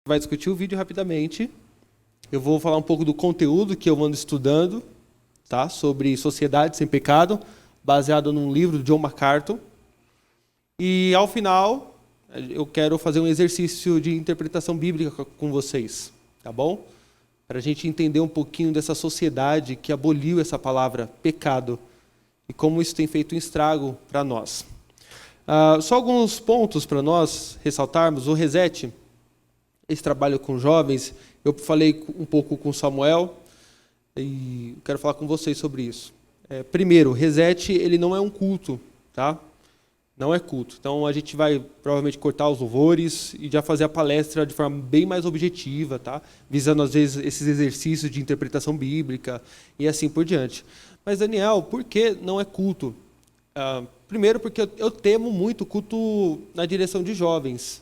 vai discutir o vídeo rapidamente. Eu vou falar um pouco do conteúdo que eu ando estudando, tá? Sobre sociedade sem pecado, baseado num livro de John MacArthur. E, ao final, eu quero fazer um exercício de interpretação bíblica com vocês, tá bom? Para a gente entender um pouquinho dessa sociedade que aboliu essa palavra pecado e como isso tem feito um estrago para nós. Só alguns pontos para nós ressaltarmos. O Reset, esse trabalho com jovens, eu falei um pouco com o Samuel e quero falar com vocês sobre isso. Primeiro, o Reset, ele não é um culto, tá? Não é culto. Então, a gente vai provavelmente cortar os louvores e já fazer a palestra de forma bem mais objetiva, tá? Visando, às vezes, esses exercícios de interpretação bíblica e assim por diante. Mas, Daniel, por que não é culto? Primeiro, porque eu temo muito culto na direção de jovens.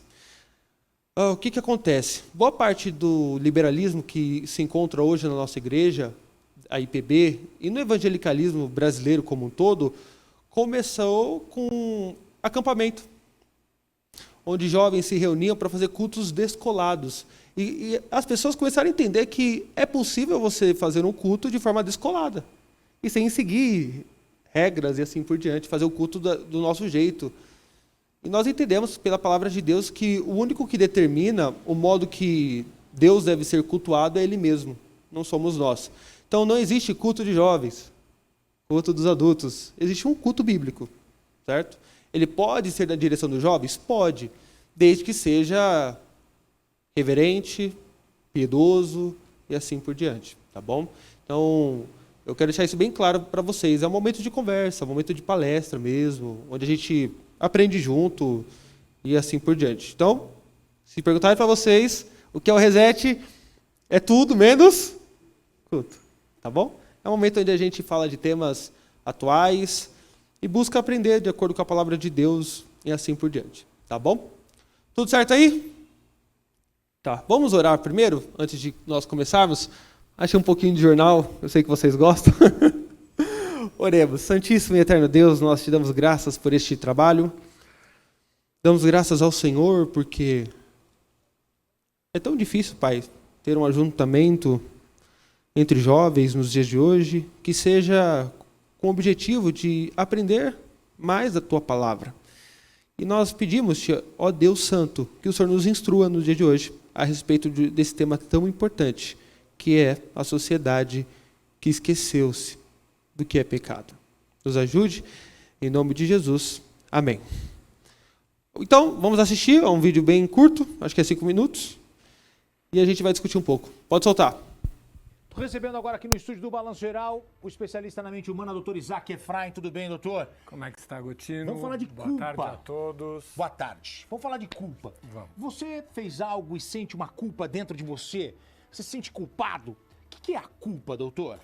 O que acontece? Boa parte do liberalismo que se encontra hoje na nossa igreja, a IPB, e no evangelicalismo brasileiro como um todo, começou com acampamento, onde jovens se reuniam para fazer cultos descolados. E as pessoas começaram a entender que é possível você fazer um culto de forma descolada, e sem seguir regras e assim por diante, fazer o culto do nosso jeito. E nós entendemos pela palavra de Deus que o único que determina o modo que Deus deve ser cultuado é Ele mesmo, não somos nós. Então não existe culto de jovens, culto dos adultos. Existe um culto bíblico, certo? Ele pode ser da direção dos jovens? Pode, desde que seja reverente, piedoso e assim por diante, tá bom? Então, eu quero deixar isso bem claro para vocês. É um momento de conversa, um momento de palestra mesmo, onde a gente aprende junto e assim por diante. Então, se perguntarem para vocês o que é o Reset, é tudo menos culto, tá bom? É um momento onde a gente fala de temas atuais e busca aprender de acordo com a palavra de Deus e assim por diante, tá bom? Tudo certo aí? Tá, vamos orar primeiro, antes de nós começarmos. Achei um pouquinho de jornal, eu sei que vocês gostam. Oremos. Santíssimo e eterno Deus, nós te damos graças por este trabalho. Damos graças ao Senhor porque é tão difícil, Pai, ter um ajuntamento entre jovens nos dias de hoje, que seja com o objetivo de aprender mais da Tua palavra. E nós pedimos-te, ó Deus Santo, que o Senhor nos instrua no dia de hoje a respeito desse tema tão importante, que é a sociedade que esqueceu-se do que é pecado. Nos ajude, em nome de Jesus. Amém. Então, vamos assistir a um vídeo bem curto, acho que é 5 minutos, e a gente vai discutir um pouco. Pode soltar. Estou recebendo agora aqui no estúdio do Balanço Geral o especialista na mente humana, doutor Isaac Efraim. Tudo bem, doutor? Como é que está, Gotino? Vamos falar de culpa. Boa tarde a todos. Boa tarde. Vamos falar de culpa. Vamos. Você fez algo e sente uma culpa dentro de você? Você se sente culpado? O que é a culpa, doutor?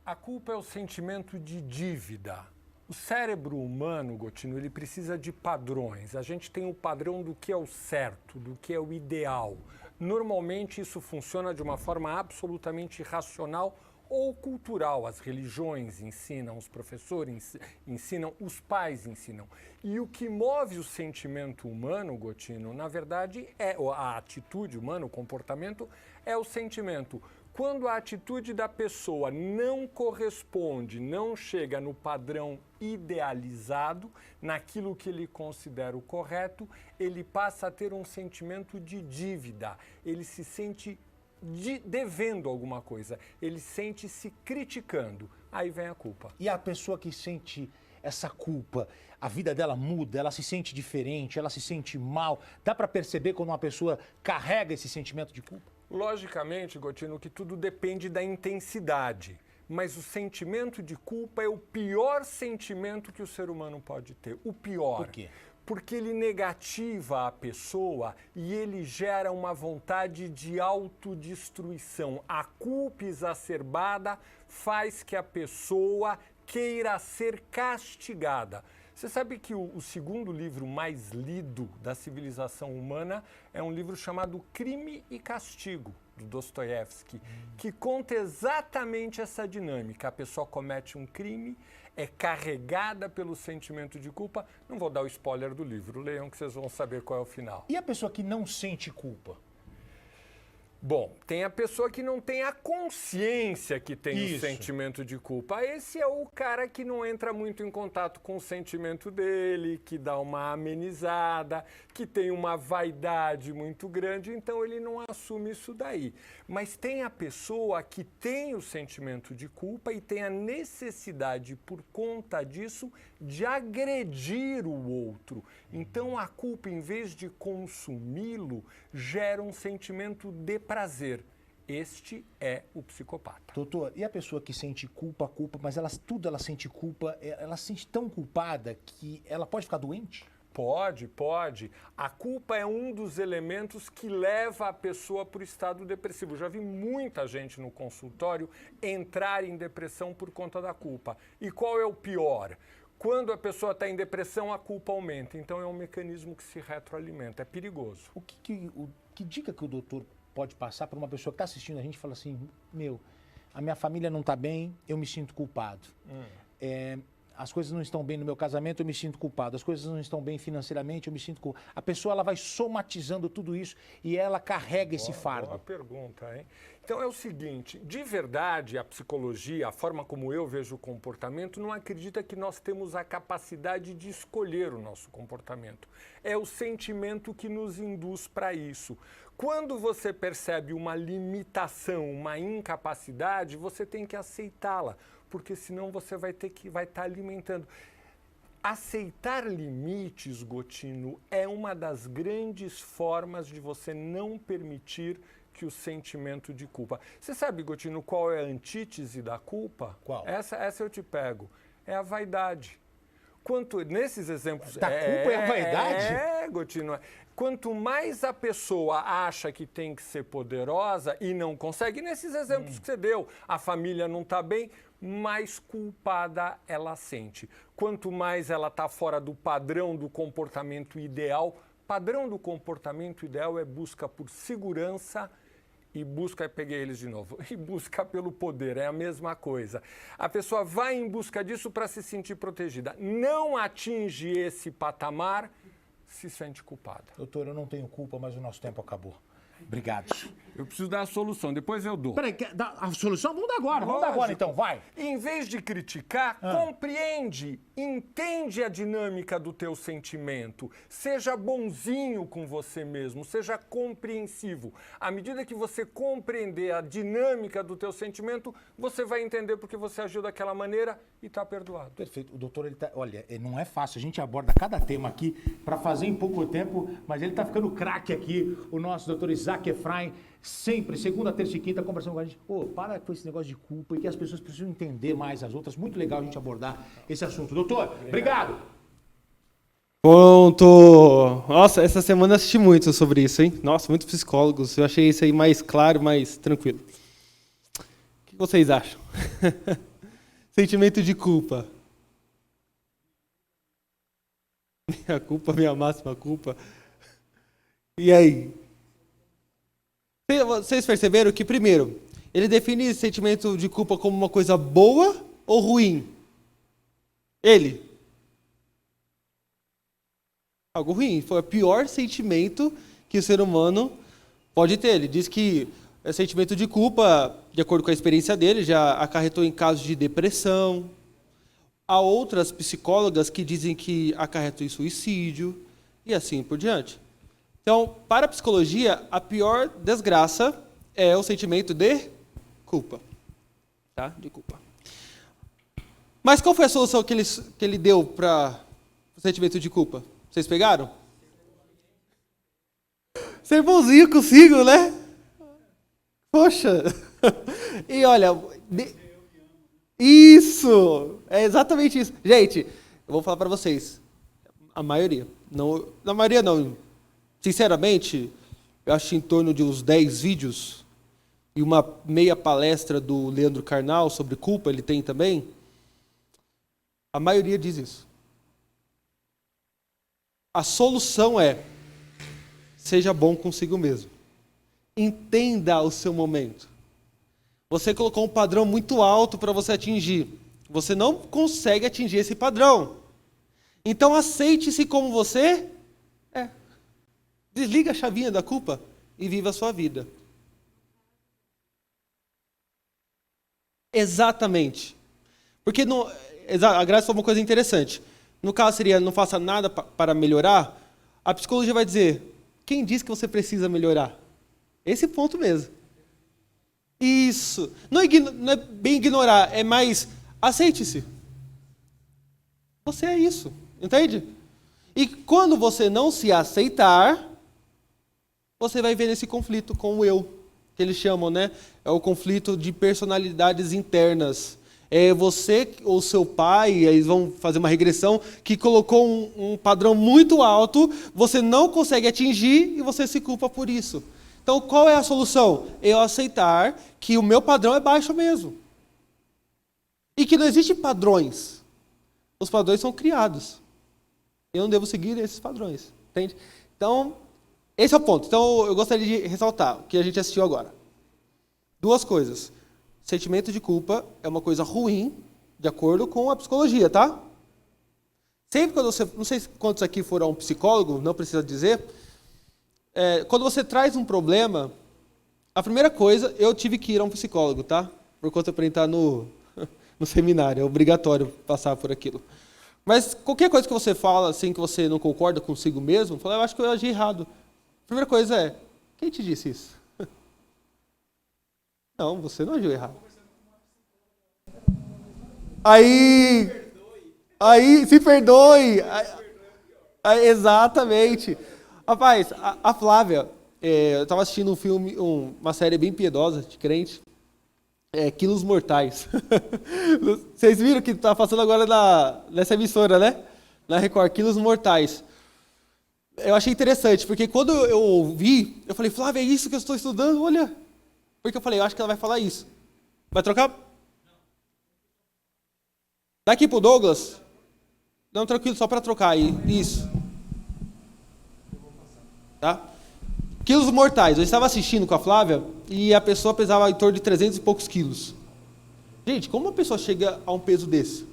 A culpa é o sentimento de dívida. O cérebro humano, Gotino, ele precisa de padrões. A gente tem o padrão do que é o certo, do que é o ideal. Normalmente isso funciona de uma forma absolutamente racional ou cultural. As religiões ensinam, os professores ensinam, os pais ensinam. E o que move o sentimento humano, Gotino, na verdade, é a atitude humana, o comportamento, é o sentimento. Quando a atitude da pessoa não corresponde, não chega no padrão idealizado, naquilo que ele considera o correto, ele passa a ter um sentimento de dívida. Ele se sente devendo alguma coisa, ele sente se criticando. Aí vem a culpa. E a pessoa que sente essa culpa, a vida dela muda, ela se sente diferente, ela se sente mal. Dá para perceber quando uma pessoa carrega esse sentimento de culpa? Logicamente, Gotino, que tudo depende da intensidade. Mas o sentimento de culpa é o pior sentimento que o ser humano pode ter. O pior. Por quê? Porque ele negativa a pessoa e ele gera uma vontade de autodestruição. A culpa exacerbada faz que a pessoa queira ser castigada. Você sabe que o segundo livro mais lido da civilização humana é um livro chamado Crime e Castigo, do Dostoiévski, que conta exatamente essa dinâmica. A pessoa comete um crime, é carregada pelo sentimento de culpa. Não vou dar o spoiler do livro, leiam que vocês vão saber qual é o final. E a pessoa que não sente culpa? Bom, tem a pessoa que não tem a consciência que tem o sentimento de culpa. Esse é o cara que não entra muito em contato com o sentimento dele, que dá uma amenizada, que tem uma vaidade muito grande, então ele não assume isso daí. Mas tem a pessoa que tem o sentimento de culpa e tem a necessidade, por conta disso, de agredir o outro. Então a culpa, em vez de consumi-lo, gera um sentimento de prazer. Este é o psicopata. Doutor, e a pessoa que sente culpa, mas ela sente culpa, ela se sente tão culpada que ela pode ficar doente? Pode, pode. A culpa é um dos elementos que leva a pessoa para o estado depressivo. Eu já vi muita gente no consultório entrar em depressão por conta da culpa. E qual é o pior? Quando a pessoa está em depressão, a culpa aumenta. Então é um mecanismo que se retroalimenta. É perigoso. Que dica que o doutor pode passar para uma pessoa que está assistindo a gente e fala assim, a minha família não está bem, eu me sinto culpado. As coisas não estão bem no meu casamento, eu me sinto culpado. As coisas não estão bem financeiramente, eu me sinto culpado. A pessoa ela vai somatizando tudo isso e ela carrega esse fardo. Boa pergunta, hein? Então é o seguinte, de verdade, a psicologia, a forma como eu vejo o comportamento, não acredita que nós temos a capacidade de escolher o nosso comportamento. É o sentimento que nos induz para isso. Quando você percebe uma limitação, uma incapacidade, você tem que aceitá-la, porque senão você vai estar alimentando. Aceitar limites, Gotino, é uma das grandes formas de você não permitir que o sentimento de culpa. Você sabe, Gotino, qual é a antítese da culpa? Qual? Essa eu te pego. É a vaidade. Nesses exemplos... Da culpa é a vaidade? Gotino. Quanto mais a pessoa acha que tem que ser poderosa e não consegue, nesses exemplos que você deu, a família não está bem, mais culpada ela sente. Quanto mais ela está fora do padrão do comportamento ideal, padrão do comportamento ideal é busca por segurança e peguei eles de novo, e busca pelo poder, é a mesma coisa. A pessoa vai em busca disso para se sentir protegida. Não atinge esse patamar, se sente culpada. Doutor, eu não tenho culpa, mas o nosso tempo acabou. Obrigado. Eu preciso dar a solução, depois eu dou. Peraí, a solução? Vamos dar agora então, vai. Em vez de criticar, compreende, entende a dinâmica do teu sentimento. Seja bonzinho com você mesmo, seja compreensivo. À medida que você compreender a dinâmica do teu sentimento, você vai entender porque você agiu daquela maneira e está perdoado. Perfeito. O doutor, olha, não é fácil. A gente aborda cada tema aqui para fazer em pouco tempo, mas ele está ficando craque aqui, o nosso doutor Isaac Efraim, sempre, segunda, terça e quinta, conversando com a gente. Para com esse negócio de culpa e que as pessoas precisam entender mais as outras. Muito legal a gente abordar esse assunto. Doutor, obrigado. Ponto! Nossa, essa semana eu assisti muito sobre isso, hein? Nossa, muitos psicólogos. Eu achei isso aí mais claro, mais tranquilo. O que vocês acham? Sentimento de culpa. Minha culpa, minha máxima culpa. E aí? Vocês perceberam que, primeiro, ele define esse sentimento de culpa como uma coisa boa ou ruim? Ele. Algo ruim. Foi o pior sentimento que o ser humano pode ter. Ele diz que o sentimento de culpa, de acordo com a experiência dele, já acarretou em casos de depressão. Há outras psicólogas que dizem que acarretou em suicídio e assim por diante. Então, para a psicologia, a pior desgraça é o sentimento de culpa. Tá? De culpa. Mas qual foi a solução que ele deu para o sentimento de culpa? Vocês pegaram? Ser bonzinho consigo, né? Poxa! E olha... Isso! É exatamente isso. Gente, eu vou falar para vocês. A maioria. Não, na maioria não. Sinceramente, eu acho em torno de uns 10 vídeos e uma meia palestra do Leandro Carnal sobre culpa, ele tem também. A maioria diz isso. A solução é: seja bom consigo mesmo. Entenda o seu momento. Você colocou um padrão muito alto para você atingir. Você não consegue atingir esse padrão. Então aceite-se como você é. Desliga a chavinha da culpa e viva a sua vida. Exatamente. Porque a Graça falou uma coisa interessante. No caso seria, não faça nada para melhorar. A psicologia vai dizer, quem diz que você precisa melhorar? Esse ponto mesmo. Isso. Não é bem ignorar, é mais aceite-se. Você é isso. Entende? E quando você não se aceitar, você vai ver esse conflito com o eu, que eles chamam, né? É o conflito de personalidades internas. É você ou seu pai, eles vão fazer uma regressão, que colocou um padrão muito alto, você não consegue atingir e você se culpa por isso. Então, qual é a solução? Eu aceitar que o meu padrão é baixo mesmo. E que não existem padrões. Os padrões são criados. Eu não devo seguir esses padrões. Entende? Então, esse é o ponto. Então, eu gostaria de ressaltar o que a gente assistiu agora. Duas coisas. Sentimento de culpa é uma coisa ruim, de acordo com a psicologia, tá? Sempre quando você... Não sei quantos aqui foram a um psicólogo, não precisa dizer. Quando você traz um problema, a primeira coisa, eu tive que ir a um psicólogo, tá? Por conta para entrar no seminário, é obrigatório passar por aquilo. Mas qualquer coisa que você fala, assim, que você não concorda consigo mesmo, fala, eu acho que eu agi errado. A primeira coisa é, quem te disse isso? Não, você não agiu errado. Aí, se perdoe. Exatamente. Rapaz, a Flávia, eu estava assistindo um filme, uma série bem piedosa, de crente, Quilos Mortais. Vocês viram que está passando agora nessa emissora, né? Na Record, Quilos Mortais. Eu achei interessante, porque quando eu ouvi, eu falei, Flávia, é isso que eu estou estudando? Olha. Porque eu falei, eu acho que ela vai falar isso. Vai trocar? Daqui pro Douglas? Não, tranquilo, só para trocar aí. Isso. Tá? Quilos mortais. Eu estava assistindo com a Flávia e a pessoa pesava em torno de 300 e poucos quilos. Gente, como uma pessoa chega a um peso desse?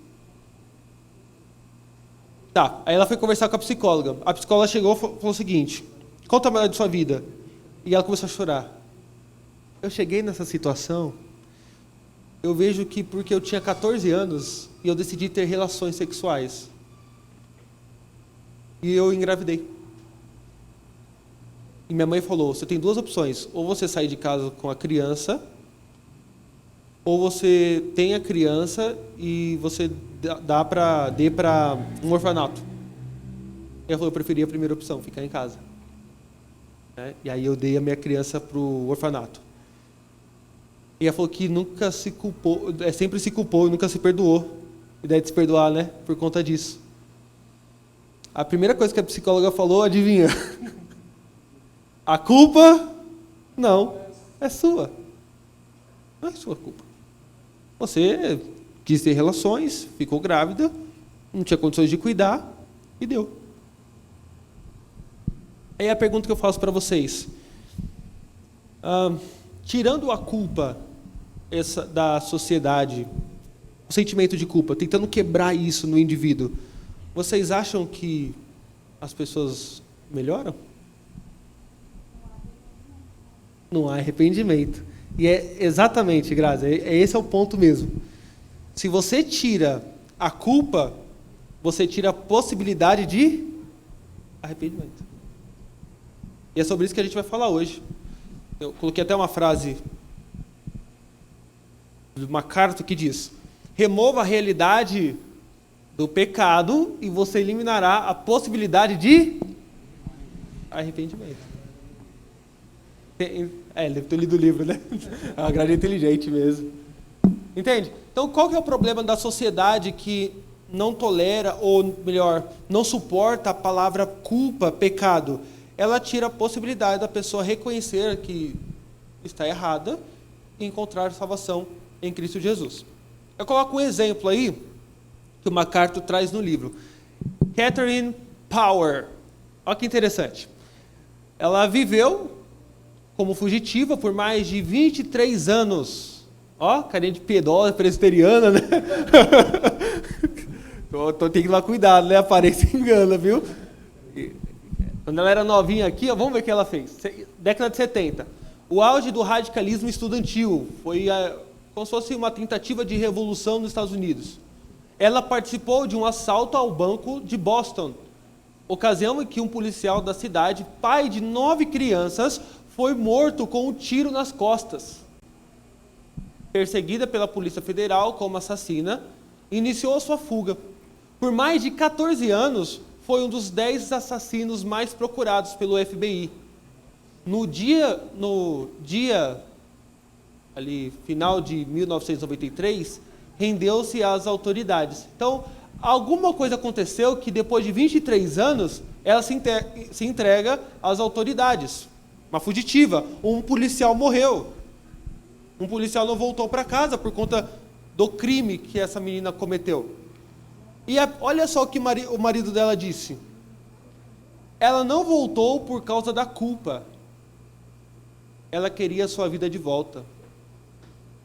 Tá, aí ela foi conversar com a psicóloga. A psicóloga chegou e falou o seguinte, qual o tamanho da sua vida? E ela começou a chorar. Eu cheguei nessa situação, eu vejo que porque eu tinha 14 anos e eu decidi ter relações sexuais. E eu engravidei. E minha mãe falou, você tem duas opções, ou você sai de casa com a criança, ou você tem a criança e você dê para um orfanato. E ela falou, eu preferia a primeira opção, ficar em casa. E aí eu dei a minha criança para o orfanato. E ela falou que nunca se culpou, sempre se culpou e nunca se perdoou. E daí de se perdoar, né? Por conta disso. A primeira coisa que a psicóloga falou, adivinha? A culpa, não, é sua. Não é sua culpa. Você quis ter relações, ficou grávida, não tinha condições de cuidar e deu. Aí a pergunta que eu faço para vocês. Tirando a culpa da sociedade, o sentimento de culpa, tentando quebrar isso no indivíduo, vocês acham que as pessoas melhoram? Não há arrependimento. E é exatamente, Grazi, esse é o ponto mesmo. Se você tira a culpa, você tira a possibilidade de arrependimento. E é sobre isso que a gente vai falar hoje. Eu coloquei até uma frase de uma carta que diz: remova a realidade do pecado e você eliminará a possibilidade de arrependimento. Deve ter lido o livro, né? A Grazi é inteligente mesmo. Entende? Então, qual que é o problema da sociedade que não tolera, ou melhor, não suporta a palavra culpa, pecado? Ela tira a possibilidade da pessoa reconhecer que está errada e encontrar salvação em Cristo Jesus. Eu coloco um exemplo aí, que o MacArthur traz no livro. Catherine Power. Olha que interessante. Ela viveu como fugitiva por mais de 23 anos. Ó, carinha de piedosa, presbiteriana, né? Tem que ir lá cuidado, né? A aparência engana, viu? Quando ela era novinha aqui, ó, vamos ver o que ela fez. Década de 70. O auge do radicalismo estudantil. Foi como se fosse uma tentativa de revolução nos Estados Unidos. Ela participou de um assalto ao banco de Boston, ocasião em que um policial da cidade, pai de 9 crianças, foi morto com um tiro nas costas. Perseguida pela Polícia Federal como assassina, iniciou a sua fuga. Por mais de 14 anos, foi um dos 10 assassinos mais procurados pelo FBI. No dia ali, final de 1993, rendeu-se às autoridades. Então, alguma coisa aconteceu que depois de 23 anos, ela se entrega às autoridades. Uma fugitiva, um policial morreu. Um policial não voltou para casa por conta do crime que essa menina cometeu. E olha só o que o marido dela disse. Ela não voltou por causa da culpa. Ela queria sua vida de volta.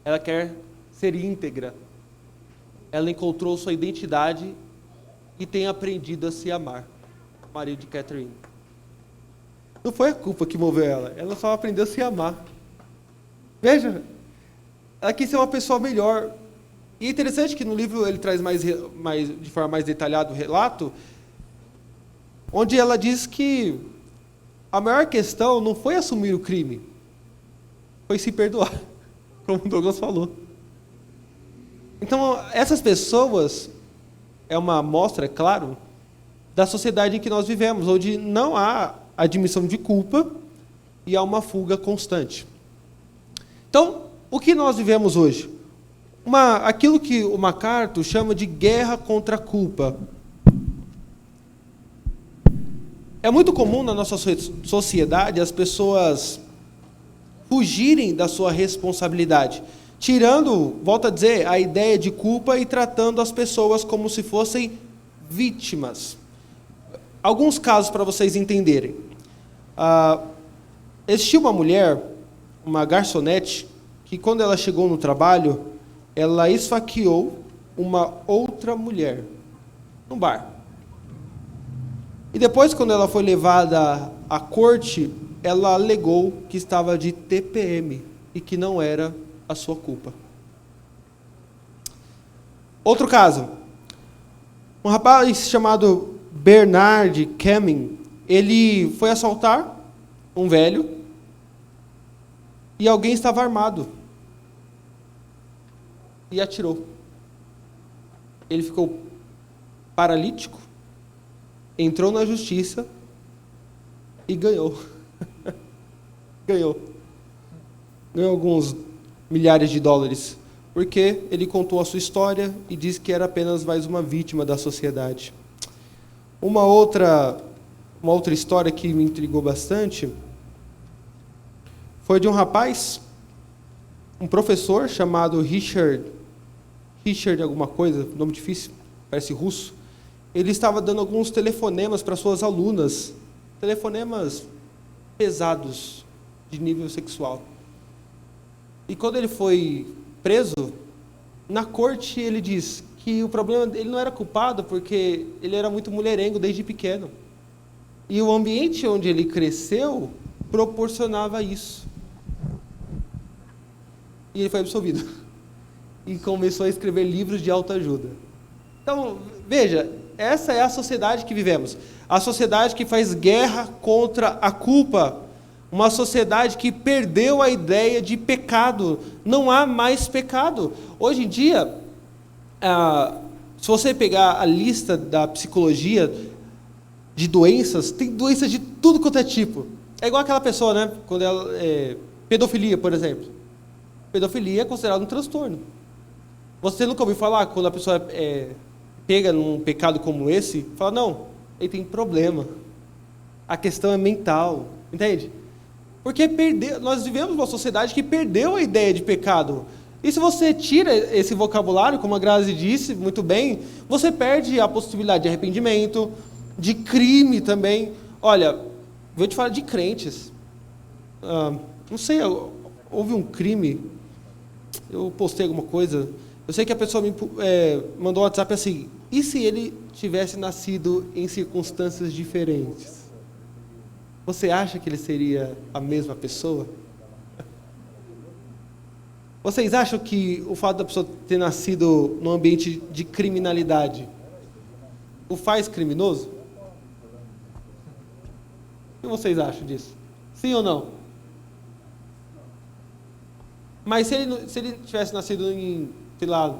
Ela quer ser íntegra. Ela encontrou sua identidade e tem aprendido a se amar. O marido de Catherine. Não foi a culpa que moveu ela. Ela só aprendeu a se amar. Veja, ela quis ser uma pessoa melhor. E é interessante que no livro ele traz de forma mais detalhada o relato, onde ela diz que a maior questão não foi assumir o crime, foi se perdoar, como o Douglas falou. Então, essas pessoas é uma amostra, é claro, da sociedade em que nós vivemos, onde não há admissão de culpa e há uma fuga constante. Então, o que nós vivemos hoje? Aquilo que o MacArthur chama de guerra contra a culpa. É muito comum na nossa sociedade as pessoas fugirem da sua responsabilidade, tirando, volto a dizer, a ideia de culpa e tratando as pessoas como se fossem vítimas. Alguns casos para vocês entenderem. Existiu uma mulher, uma garçonete, que quando ela chegou no trabalho, ela esfaqueou uma outra mulher no bar. E depois, quando ela foi levada à corte, ela alegou que estava de TPM e que não era a sua culpa. Outro caso. Um rapaz chamado Bernard Cumming, ele foi assaltar um velho e alguém estava armado e atirou. Ele ficou paralítico, entrou na justiça e ganhou. Ganhou alguns milhares de dólares, porque ele contou a sua história e disse que era apenas mais uma vítima da sociedade. Uma outra história que me intrigou bastante foi de um rapaz, um professor chamado Richard alguma coisa, nome difícil, parece russo. Ele estava dando alguns telefonemas para suas alunas, telefonemas pesados, de nível sexual. E quando ele foi preso, na corte ele diz que o problema dele não era culpado porque ele era muito mulherengo desde pequeno. E o ambiente onde ele cresceu proporcionava isso. E ele foi absolvido. E começou a escrever livros de autoajuda. Então, veja, essa é a sociedade que vivemos. A sociedade que faz guerra contra a culpa. Uma sociedade que perdeu a ideia de pecado. Não há mais pecado. Hoje em dia, se você pegar a lista da psicologia de doenças, tem doenças de tudo quanto é tipo. É igual aquela pessoa, né? Quando ela pedofilia, por exemplo. Pedofilia é considerado um transtorno. Você nunca ouviu falar quando a pessoa pega num pecado como esse, fala, não, ele tem problema. A questão é mental, entende? Porque nós vivemos uma sociedade que perdeu a ideia de pecado. E se você tira esse vocabulário, como a Grazi disse muito bem, você perde a possibilidade de arrependimento, de crime também. Olha, vou te falar de crentes. Não sei, houve um crime, eu postei alguma coisa, eu sei que a pessoa me mandou um WhatsApp assim, e se ele tivesse nascido em circunstâncias diferentes? Você acha que ele seria a mesma pessoa? Vocês acham que o fato da pessoa ter nascido num ambiente de criminalidade o faz criminoso? O que vocês acham disso? Sim ou não? Mas se ele tivesse nascido em, sei lá,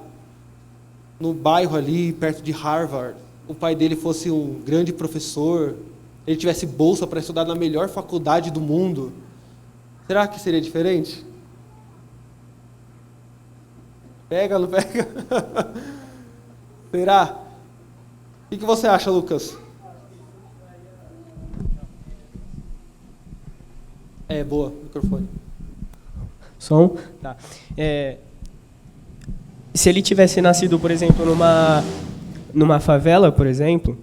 no bairro ali, perto de Harvard, o pai dele fosse um grande professor, ele tivesse bolsa para estudar na melhor faculdade do mundo, será que seria diferente? Pega ou não pega? Será? O que você acha, Lucas? Boa, microfone. Som? Tá. Se ele tivesse nascido, por exemplo, numa favela, por exemplo,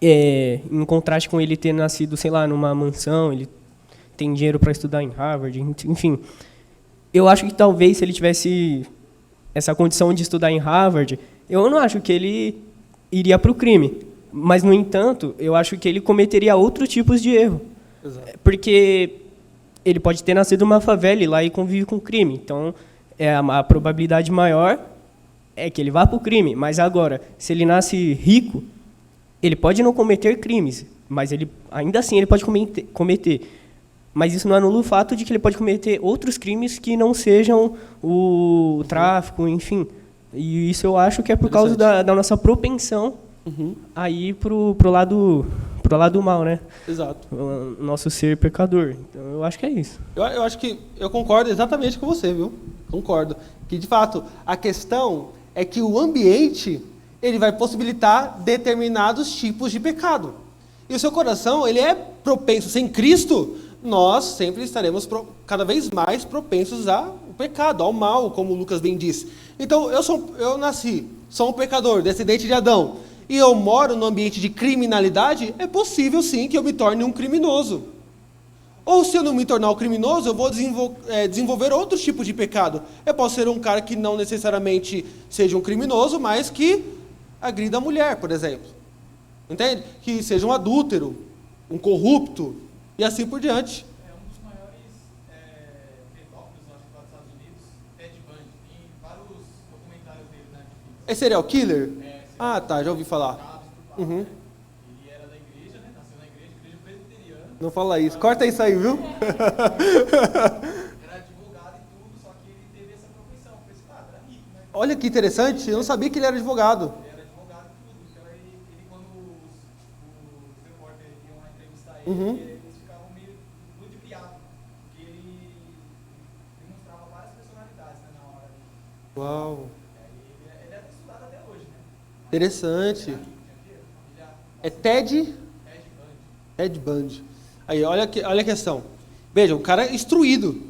em contraste com ele ter nascido, sei lá, numa mansão, ele tem dinheiro para estudar em Harvard, enfim. Eu acho que talvez se ele tivesse essa condição de estudar em Harvard, eu não acho que ele iria para o crime. Mas, no entanto, eu acho que ele cometeria outros tipos de erro. Exato. Porque ele pode ter nascido numa favela e lá e convive com crime. Então, a probabilidade maior é que ele vá para o crime. Mas agora, se ele nasce rico, ele pode não cometer crimes, mas ainda assim ele pode cometer. Mas isso não anula o fato de que ele pode cometer outros crimes que não sejam o tráfico, enfim. E isso eu acho que é por causa da nossa propensão a ir pro lado mal, né? Exato. O nosso ser pecador. Então, eu acho que é isso. Eu acho que eu concordo exatamente com você, viu? Concordo. Que, de fato, a questão é que o ambiente ele vai possibilitar determinados tipos de pecado. E o seu coração, ele é propenso. Sem Cristo, nós sempre estaremos cada vez mais propensos ao pecado, ao mal, como o Lucas bem disse. Então, eu nasci, sou um pecador, descendente de Adão, e eu moro num ambiente de criminalidade, é possível sim que eu me torne um criminoso. Ou se eu não me tornar um criminoso, eu vou desenvolver outros tipos de pecado. Eu posso ser um cara que não necessariamente seja um criminoso, mas que agrida a mulher, por exemplo. Entende? Que seja um adúltero, um corrupto, e assim por diante. Um dos maiores pedófilos lá dos Estados Unidos, Ted Bundy, tem vários documentários dele, né? É serial killer? Ah, tá, já ouvi falar. Uhum. Ele era da igreja, né? Nasceu na igreja presbiteriana. Não fala isso. Corta isso aí, viu? Era advogado e tudo, só que ele teve essa propensão. Foi esse cara, era rico, né? Olha que interessante, eu não sabia que ele era advogado. Ele era advogado e tudo. Então, ele quando os repórteres iam lá entrevistar ele, eles ficavam meio ludibriados, porque ele demonstrava várias personalidades, né, na hora. Uau. Ele é estudado até hoje, né? Interessante. É Ted Bundy. Aí, olha a questão. Veja, o cara é instruído,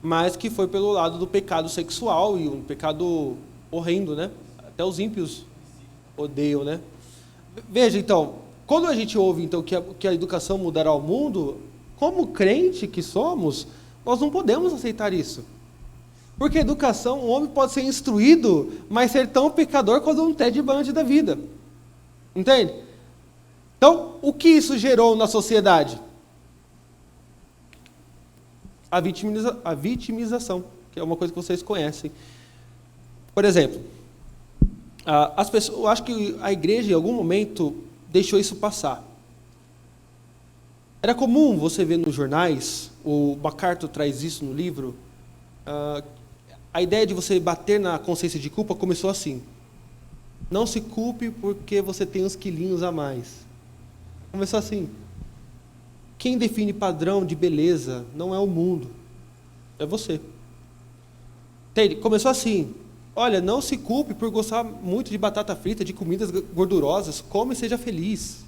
mas que foi pelo lado do pecado sexual e um pecado horrendo, né? Até os ímpios odeiam, né? Veja, então, quando a gente ouve então que a educação mudará o mundo, como crente que somos, nós não podemos aceitar isso. Porque a educação, um homem pode ser instruído, mas ser tão pecador quanto um Ted Bundy da vida. Entende? Então, o que isso gerou na sociedade? A vitimização, que é uma coisa que vocês conhecem. Por exemplo, as pessoas, eu acho que a igreja, em algum momento, deixou isso passar. Era comum você ver nos jornais, o MacArthur traz isso no livro, a ideia de você bater na consciência de culpa começou assim. Não se culpe porque você tem uns quilinhos a mais. Começou assim. Quem define padrão de beleza não é o mundo, é você. Entende? Começou assim. Olha, não se culpe por gostar muito de batata frita, de comidas gordurosas, come e seja feliz.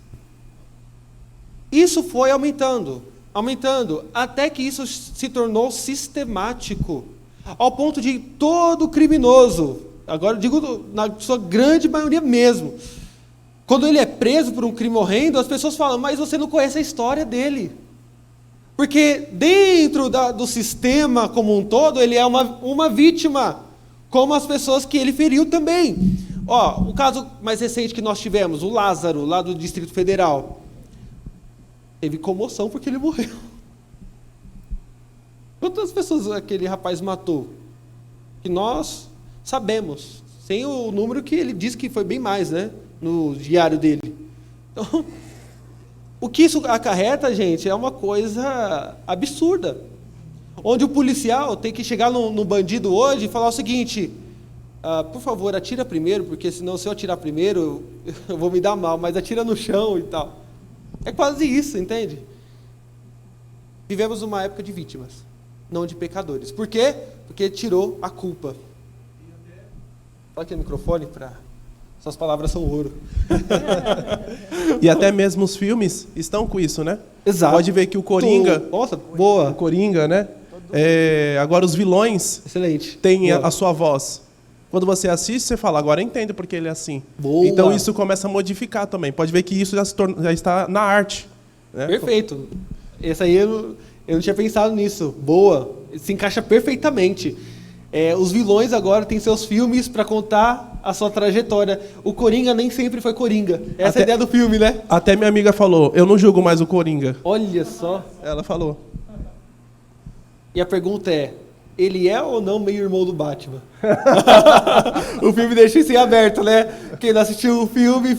Isso foi aumentando, até que isso se tornou sistemático, ao ponto de todo criminoso, agora eu digo na sua grande maioria mesmo, quando ele é preso por um crime horrendo, as pessoas falam, mas você não conhece a história dele. Porque dentro do sistema como um todo, ele é uma vítima, como as pessoas que ele feriu também. O caso mais recente que nós tivemos, o Lázaro, lá do Distrito Federal, teve comoção porque ele morreu. Quantas pessoas aquele rapaz matou? Que nós sabemos, sem o número que ele diz que foi bem mais, né? No diário dele. Então, o que isso acarreta, gente, é uma coisa absurda. Onde o policial tem que chegar no bandido hoje e falar o seguinte: por favor, atira primeiro, porque senão se eu atirar primeiro, eu vou me dar mal, mas atira no chão e tal. É quase isso, entende? Vivemos uma época de vítimas, não de pecadores. Por quê? Porque tirou a culpa. Fala aqui no microfone, suas palavras são ouro. E até mesmo os filmes estão com isso, né? Exato. Pode ver que o Coringa... Nossa, boa. O Coringa, né? Agora os vilões Excelente. têm Boa. a sua voz. Quando você assiste, você fala, agora entende porque ele é assim. Boa. Então isso começa a modificar também. Pode ver que isso já está na arte. Né? Perfeito. Esse aí eu não tinha pensado nisso. Boa. Se encaixa perfeitamente. Os vilões agora têm seus filmes para contar a sua trajetória. O Coringa nem sempre foi Coringa. Essa é a ideia do filme, né? Até minha amiga falou, eu não julgo mais o Coringa. Olha só. Ela falou. E a pergunta é, ele é ou não meio irmão do Batman? O filme deixa isso em aberto, né? Quem não assistiu o filme,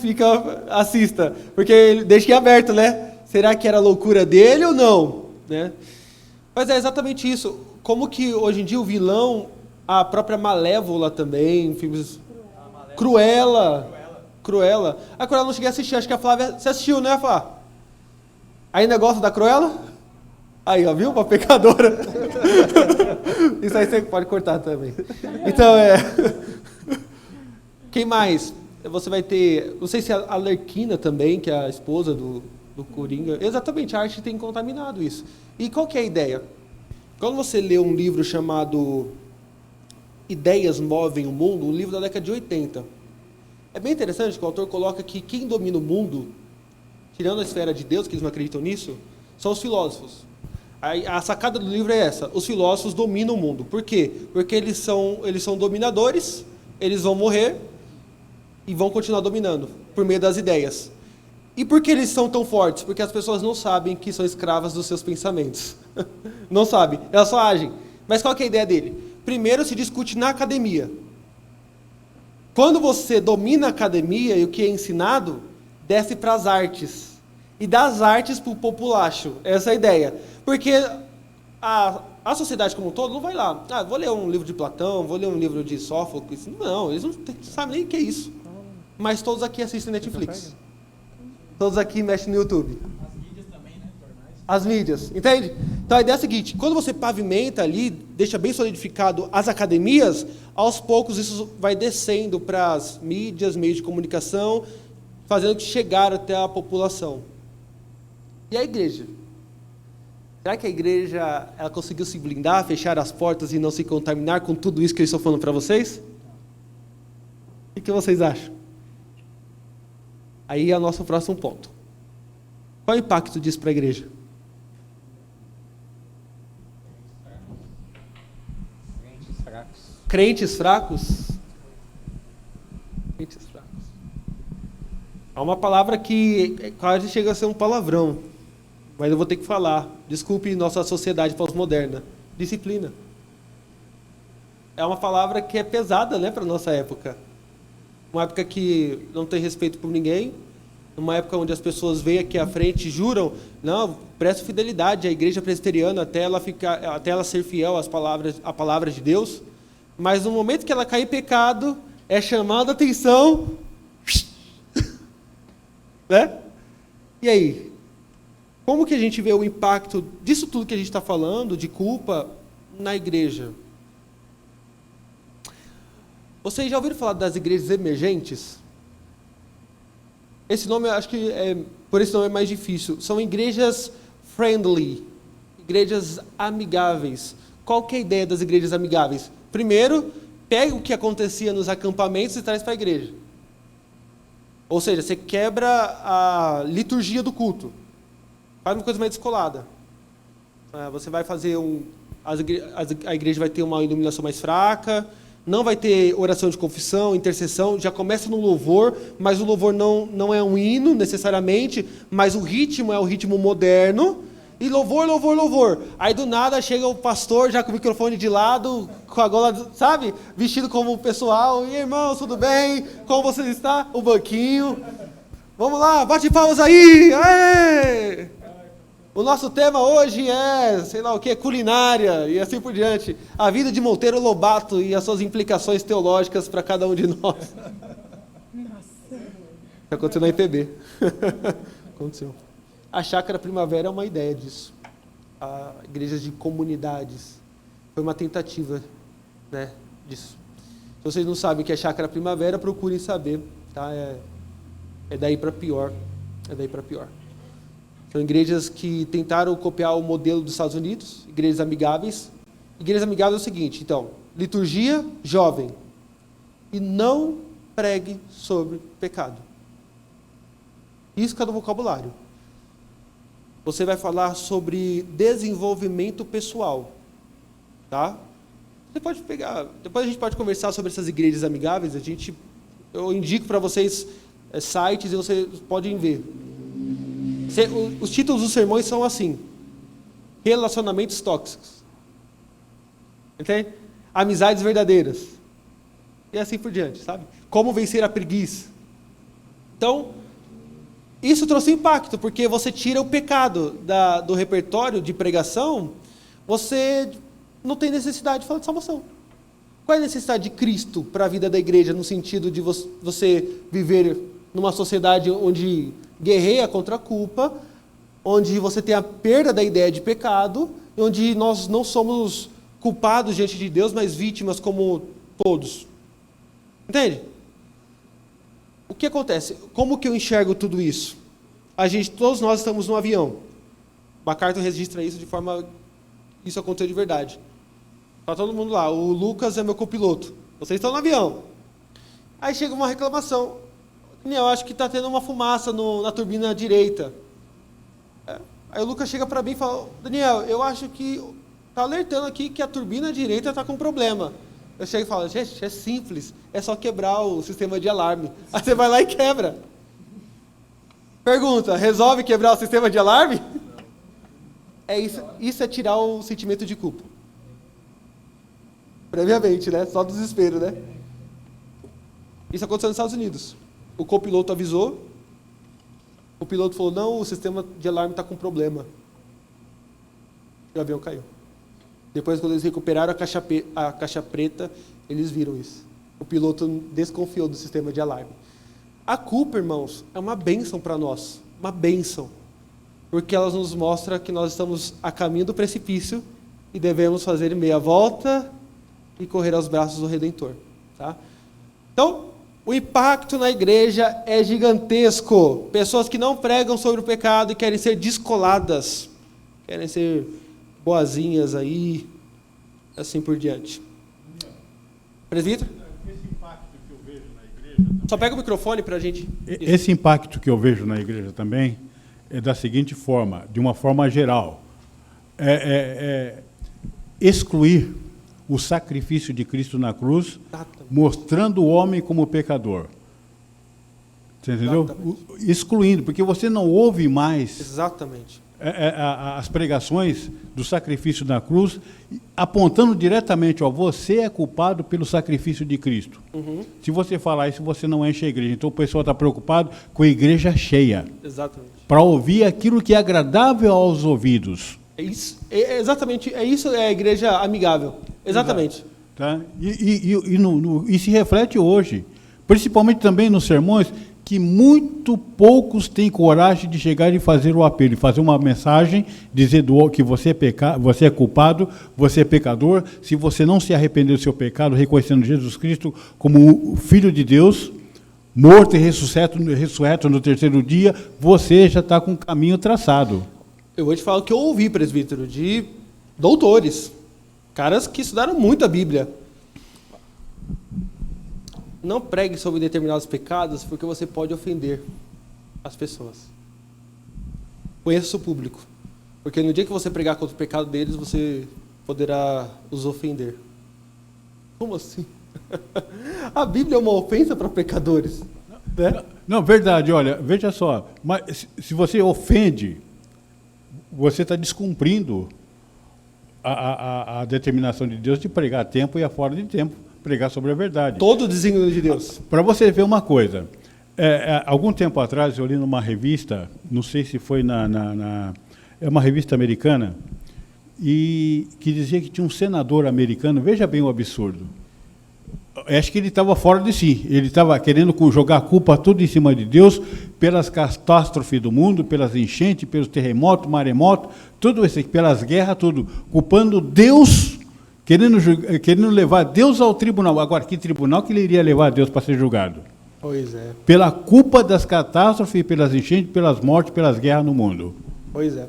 assista. Porque ele deixa em aberto, né? Será que era loucura dele ou não? Né? Mas é exatamente isso. Como que hoje em dia o vilão, a própria Malévola também, filmes... Cruella. A Cruella não cheguei a assistir, acho que a Flávia... Você assistiu, né, Flá? Ainda gosta da Cruella? Aí, ó, viu? Uma pecadora. Isso aí você pode cortar também. Então, Quem mais? Você vai ter... Não sei se a Arlequina também, que é a esposa do Coringa. Exatamente, a arte tem contaminado isso. E qual que é a ideia? Quando você lê um livro chamado Ideias Movem o Mundo, um livro da década de 80, é bem interessante que o autor coloca que quem domina o mundo, tirando a esfera de Deus, que eles não acreditam nisso, são os filósofos. A sacada do livro é essa: os filósofos dominam o mundo. Por quê? Porque eles são dominadores, eles vão morrer e vão continuar dominando por meio das ideias. E por que eles são tão fortes? Porque as pessoas não sabem que são escravas dos seus pensamentos. Não sabem, elas só agem. Mas qual que é a ideia dele? Primeiro se discute na academia. Quando você domina a academia e o que é ensinado, desce para as artes. E das artes para o populacho. Essa é a ideia. Porque a sociedade como um todo não vai lá. Vou ler um livro de Platão, vou ler um livro de Sófocles. Não, eles não sabem nem o que é isso. Mas todos aqui assistem Netflix. Todos aqui mexem no YouTube. As mídias também, né? Jornais. As mídias, entende? Então a ideia é a seguinte: quando você pavimenta ali, deixa bem solidificado as academias, aos poucos isso vai descendo para as mídias, meios de comunicação, fazendo que chegar até a população. E a igreja? Será que a igreja ela conseguiu se blindar, fechar as portas e não se contaminar com tudo isso que eu estou falando para vocês? O que vocês acham? Aí é o nosso próximo ponto. Qual é o impacto disso para a igreja? Crentes fracos. Crentes fracos? Crentes fracos. É uma palavra que quase chega a ser um palavrão. Mas eu vou ter que falar. Desculpe nossa sociedade pós-moderna. Disciplina. É uma palavra que é pesada, né, para a nossa época. Uma época que não tem respeito por ninguém. Uma época onde as pessoas vêm aqui à frente e juram, não, presto fidelidade à igreja presbiteriana até ela ser fiel à palavra de Deus. Mas no momento que ela cai em pecado, é chamada a atenção. Né? E aí? Como que a gente vê o impacto disso tudo que a gente está falando, de culpa, na igreja? Vocês já ouviram falar das igrejas emergentes? Esse nome, eu acho que por esse nome é mais difícil. São igrejas friendly, igrejas amigáveis. Qual que é a ideia das igrejas amigáveis? Primeiro, pega o que acontecia nos acampamentos e traz para a igreja. Ou seja, você quebra a liturgia do culto. Faz uma coisa mais descolada. Você vai fazer a igreja vai ter uma iluminação mais fraca, não vai ter oração de confissão, intercessão, já começa no louvor, mas o louvor não é um hino necessariamente, mas o ritmo é o ritmo moderno, e louvor, louvor, louvor. Aí do nada chega o pastor já com o microfone de lado, com a gola, sabe? Vestido como o pessoal. E irmãos, tudo bem? Como vocês estão? O banquinho. Vamos lá, bate palmas aí! Aê! O nosso tema hoje é, sei lá o que, culinária e assim por diante. A vida de Monteiro Lobato e as suas implicações teológicas para cada um de nós. Aconteceu na IPB. Aconteceu. A Chácara Primavera é uma ideia disso. A igrejas de comunidades. Foi uma tentativa, né, disso. Se vocês não sabem o que é Chácara Primavera, procurem saber. Tá? É daí para pior. É daí para pior. São igrejas que tentaram copiar o modelo dos Estados Unidos, igrejas amigáveis. Igrejas amigáveis é o seguinte, então, liturgia jovem. E não pregue sobre pecado. Isso que é do vocabulário. Você vai falar sobre desenvolvimento pessoal. Tá? Você pode pegar... Depois a gente pode conversar sobre essas igrejas amigáveis. Eu indico para vocês sites e vocês podem ver. Os títulos dos sermões são assim: relacionamentos tóxicos, entende? Amizades verdadeiras e assim por diante, sabe? Como vencer a preguiça. Então, isso trouxe impacto, porque você tira o pecado do repertório de pregação, você não tem necessidade de falar de salvação. Qual é a necessidade de Cristo para a vida da igreja, no sentido de você viver numa sociedade onde guerreia contra a culpa, onde você tem a perda da ideia de pecado, onde nós não somos culpados diante de Deus, mas vítimas como todos. Entende? O que acontece? Como que eu enxergo tudo isso? Todos nós estamos no avião. MacArthur registra isso de forma... Isso aconteceu de verdade. Está todo mundo lá. O Lucas é meu copiloto. Vocês estão no avião. Aí chega uma reclamação. Daniel, acho que está tendo uma fumaça na turbina direita. Aí o Lucas chega para mim e fala, Daniel, eu acho que está alertando aqui que a turbina direita está com problema. Eu chego e falo, gente, é simples, é só quebrar o sistema de alarme. Aí você vai lá e quebra. Pergunta, resolve quebrar o sistema de alarme? Isso é tirar o sentimento de culpa. Previamente, né? Só desespero, né? Isso aconteceu nos Estados Unidos. O copiloto avisou, o piloto falou, não, o sistema de alarme está com problema. E o avião caiu. Depois, quando eles recuperaram a caixa preta, eles viram isso. O piloto desconfiou do sistema de alarme. A culpa, irmãos, é uma bênção para nós. Uma bênção. Porque ela nos mostra que nós estamos a caminho do precipício e devemos fazer meia volta e correr aos braços do Redentor. Tá? Então, o impacto na igreja é gigantesco. Pessoas que não pregam sobre o pecado e querem ser descoladas. Querem ser boazinhas aí, assim por diante. Presbítero? Esse impacto que eu vejo na igreja... Só pega o microfone para a gente... Esse impacto que eu vejo na igreja também é da seguinte forma, de uma forma geral. Excluir o sacrifício de Cristo na cruz, mostrando o homem como pecador. Você entendeu? Exatamente. Excluindo, porque você não ouve mais... Exatamente. As pregações do sacrifício na cruz, apontando diretamente, você é culpado pelo sacrifício de Cristo. Uhum. Se você falar isso, você não enche a igreja. Então o pessoal está preocupado com a igreja cheia. Exatamente. Para ouvir aquilo que é agradável aos ouvidos. Exatamente, isso é a igreja amigável. Exatamente. Tá? E se reflete hoje, principalmente também nos sermões, que muito poucos têm coragem de chegar e fazer o apelo, e fazer uma mensagem, dizer que você é culpado, você é pecador, se você não se arrepender do seu pecado, reconhecendo Jesus Cristo como o Filho de Deus, morto e ressurreto no terceiro dia, você já está com um caminho traçado. Eu vou te falar o que eu ouvi, presbítero, de doutores, caras que estudaram muito a Bíblia. Não pregue sobre determinados pecados, porque você pode ofender as pessoas. Conheça o seu público. Porque no dia que você pregar contra o pecado deles, você poderá os ofender. Como assim? A Bíblia é uma ofensa para pecadores. Né? Não, verdade, olha, veja só. Mas se você ofende, você está descumprindo a determinação de Deus de pregar a tempo e a fora de tempo, pregar sobre a verdade. Todo o desígnio de Deus. Para você ver uma coisa, algum tempo atrás eu li numa revista, não sei se foi é uma revista americana, e que dizia que tinha um senador americano, veja bem o absurdo. Acho que ele estava fora de si, ele estava querendo jogar a culpa tudo em cima de Deus, pelas catástrofes do mundo, pelas enchentes, pelos terremotos, maremotos, tudo isso, pelas guerras, tudo, culpando Deus, querendo levar Deus ao tribunal. Agora, que tribunal que ele iria levar Deus para ser julgado? Pois é. Pela culpa das catástrofes, pelas enchentes, pelas mortes, pelas guerras no mundo. Pois é.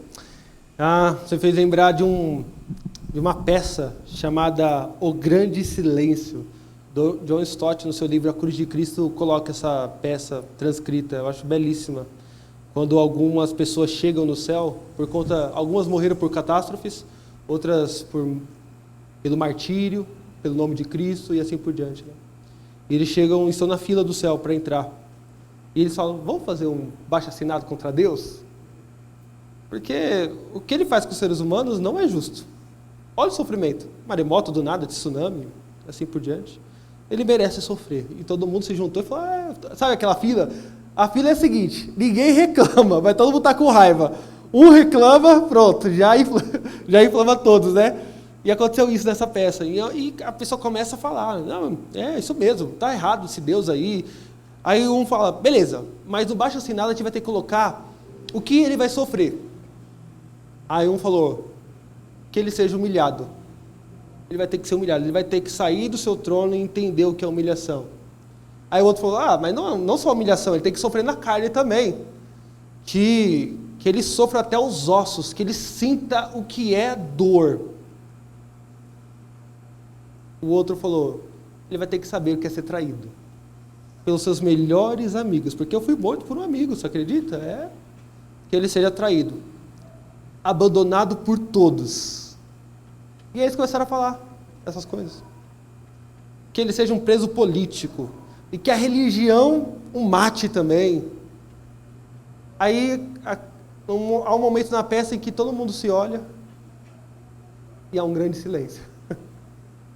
Você fez lembrar de uma peça chamada O Grande Silêncio. John Stott, no seu livro A Cruz de Cristo, coloca essa peça transcrita. Eu acho belíssima. Quando algumas pessoas chegam no céu, algumas morreram por catástrofes, outras pelo martírio, pelo nome de Cristo e assim por diante. Né? E eles estão na fila do céu para entrar. E eles falam, vamos fazer um baixo-assinado contra Deus? Porque o que ele faz com os seres humanos não é justo. Olha o sofrimento. Maremoto do nada, tsunami, assim por diante. Ele merece sofrer. E todo mundo se juntou e falou, sabe aquela fila? A fila é a seguinte, ninguém reclama, vai todo mundo estar com raiva. Um reclama, pronto, já inflama todos, né? E aconteceu isso nessa peça. E a pessoa começa a falar, não, é isso mesmo, está errado esse Deus aí. Aí um fala, beleza, mas no baixo assinado a gente vai ter que colocar o que ele vai sofrer. Aí um falou, que ele seja humilhado. Ele vai ter que ser humilhado, ele vai ter que sair do seu trono e entender o que é humilhação. Aí o outro falou, mas não só humilhação, ele tem que sofrer na carne também. Que ele sofra até os ossos, que ele sinta o que é dor. O outro falou, ele vai ter que saber o que é ser traído. Pelos seus melhores amigos, porque eu fui morto por um amigo, você acredita? Que ele seja traído. Abandonado por todos. E aí eles começaram a falar essas coisas. Que ele seja um preso político. E que a religião o mate também. Aí há um momento na peça em que todo mundo se olha e há um grande silêncio.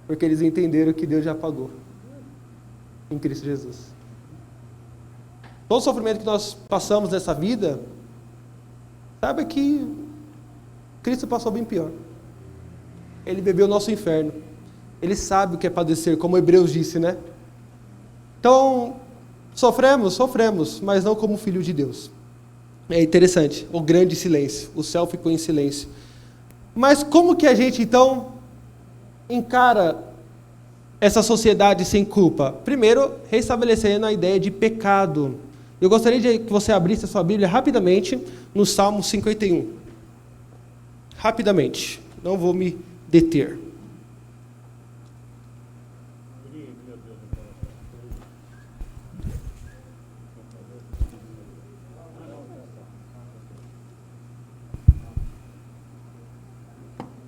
Porque eles entenderam que Deus já pagou em Cristo Jesus. Todo o sofrimento que nós passamos nessa vida, saiba que Cristo passou bem pior. Ele bebeu o nosso inferno. Ele sabe o que é padecer, como Hebreus disse, né? Então, sofremos, mas não como filho de Deus. É interessante, o grande silêncio. O céu ficou em silêncio. Mas como que a gente, então, encara essa sociedade sem culpa? Primeiro, restabelecendo a ideia de pecado. Eu gostaria que você abrisse a sua Bíblia rapidamente no Salmo 51. Rapidamente, não vou me deter.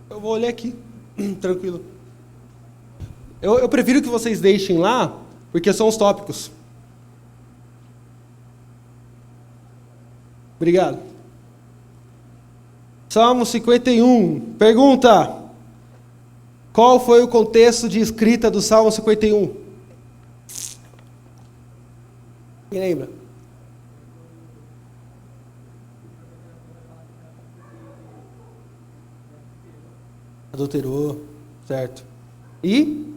Eu vou olhar aqui, tranquilo. Eu prefiro que vocês deixem lá, porque são os tópicos. Obrigado. Salmo 51. Pergunta: qual foi o contexto de escrita do Salmo 51? Quem lembra? Adulterou, certo. E?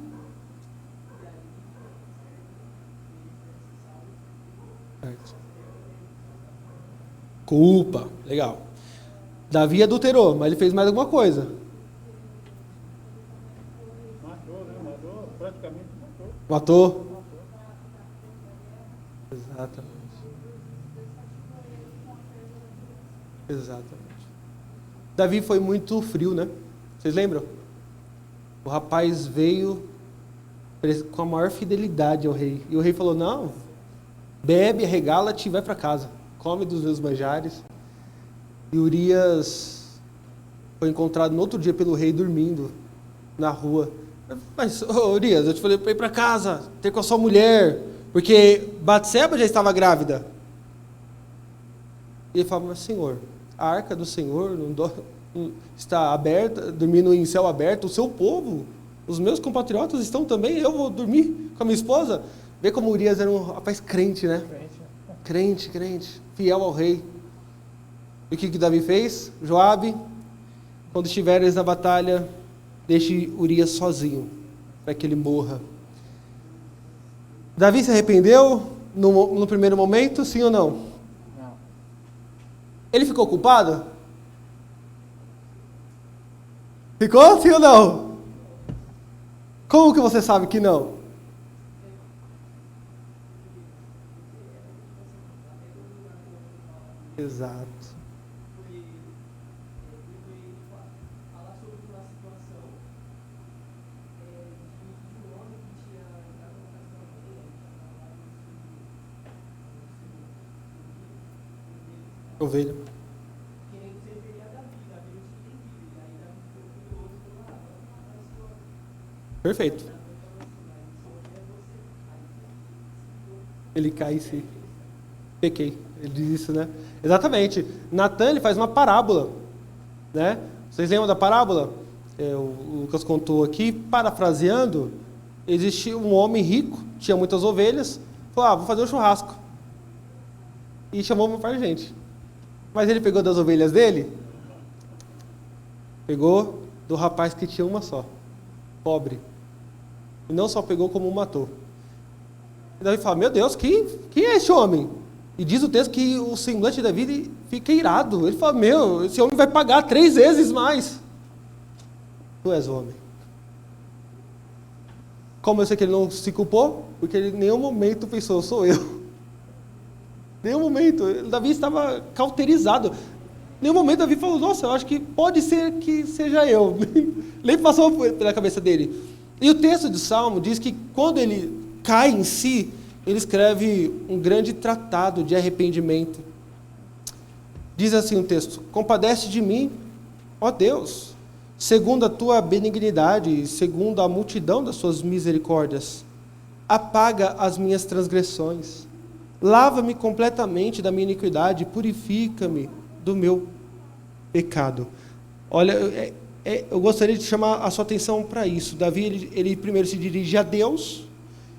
Certo. Culpa, legal. Davi adulterou, mas ele fez mais alguma coisa. Matou, praticamente matou. Matou? Exatamente. Davi foi muito frio, né? Vocês lembram? O rapaz veio com a maior fidelidade ao rei. E o rei falou, não, bebe, regala-te e vai para casa. Come dos meus manjares. E Urias foi encontrado no outro dia pelo rei dormindo na rua. Mas, Urias, eu te falei para ir para casa, ter com a sua mulher, porque Batseba já estava grávida. E ele falou, mas senhor, a arca do Senhor está aberta, dormindo em céu aberto, o seu povo, os meus compatriotas estão também, eu vou dormir com a minha esposa. Vê como Urias era um rapaz crente, né? Crente, fiel ao rei. E o que Davi fez? Joabe, quando estiveres na batalha, deixe Urias sozinho, para que ele morra. Davi se arrependeu no primeiro momento, sim ou não? Não. Ele ficou culpado? Ficou, sim ou não? Como que você sabe que não? Exato. Ovelha. Perfeito. Ele cai e se pequei. Ele diz isso, né? Exatamente. Natan, ele faz uma parábola, né? Vocês lembram da parábola? O Lucas contou aqui, parafraseando, existia um homem rico, tinha muitas ovelhas, falou, vou fazer um churrasco. E chamou uma par de gente. Mas ele pegou das ovelhas dele? Pegou do rapaz que tinha uma só, pobre. E não só pegou como matou. E Davi fala, meu Deus, quem é esse homem? E diz o texto que o semblante de Davi fica irado. Ele fala, esse homem vai pagar 3 vezes mais. Tu és o homem. Como eu sei que ele não se culpou? Porque ele em nenhum momento pensou, sou eu. Nenhum momento. Davi estava cauterizado. Nenhum momento Davi falou, nossa, eu acho que pode ser que seja eu. Nem passou pela cabeça dele. E o texto do Salmo diz que quando ele cai em si, ele escreve um grande tratado de arrependimento. Diz assim o texto, compadece de mim, ó Deus, segundo a tua benignidade, segundo a multidão das suas misericórdias, apaga as minhas transgressões, lava-me completamente da minha iniquidade, purifica-me do meu pecado. Olha, eu gostaria de chamar a sua atenção para isso. Davi, ele primeiro se dirige a Deus,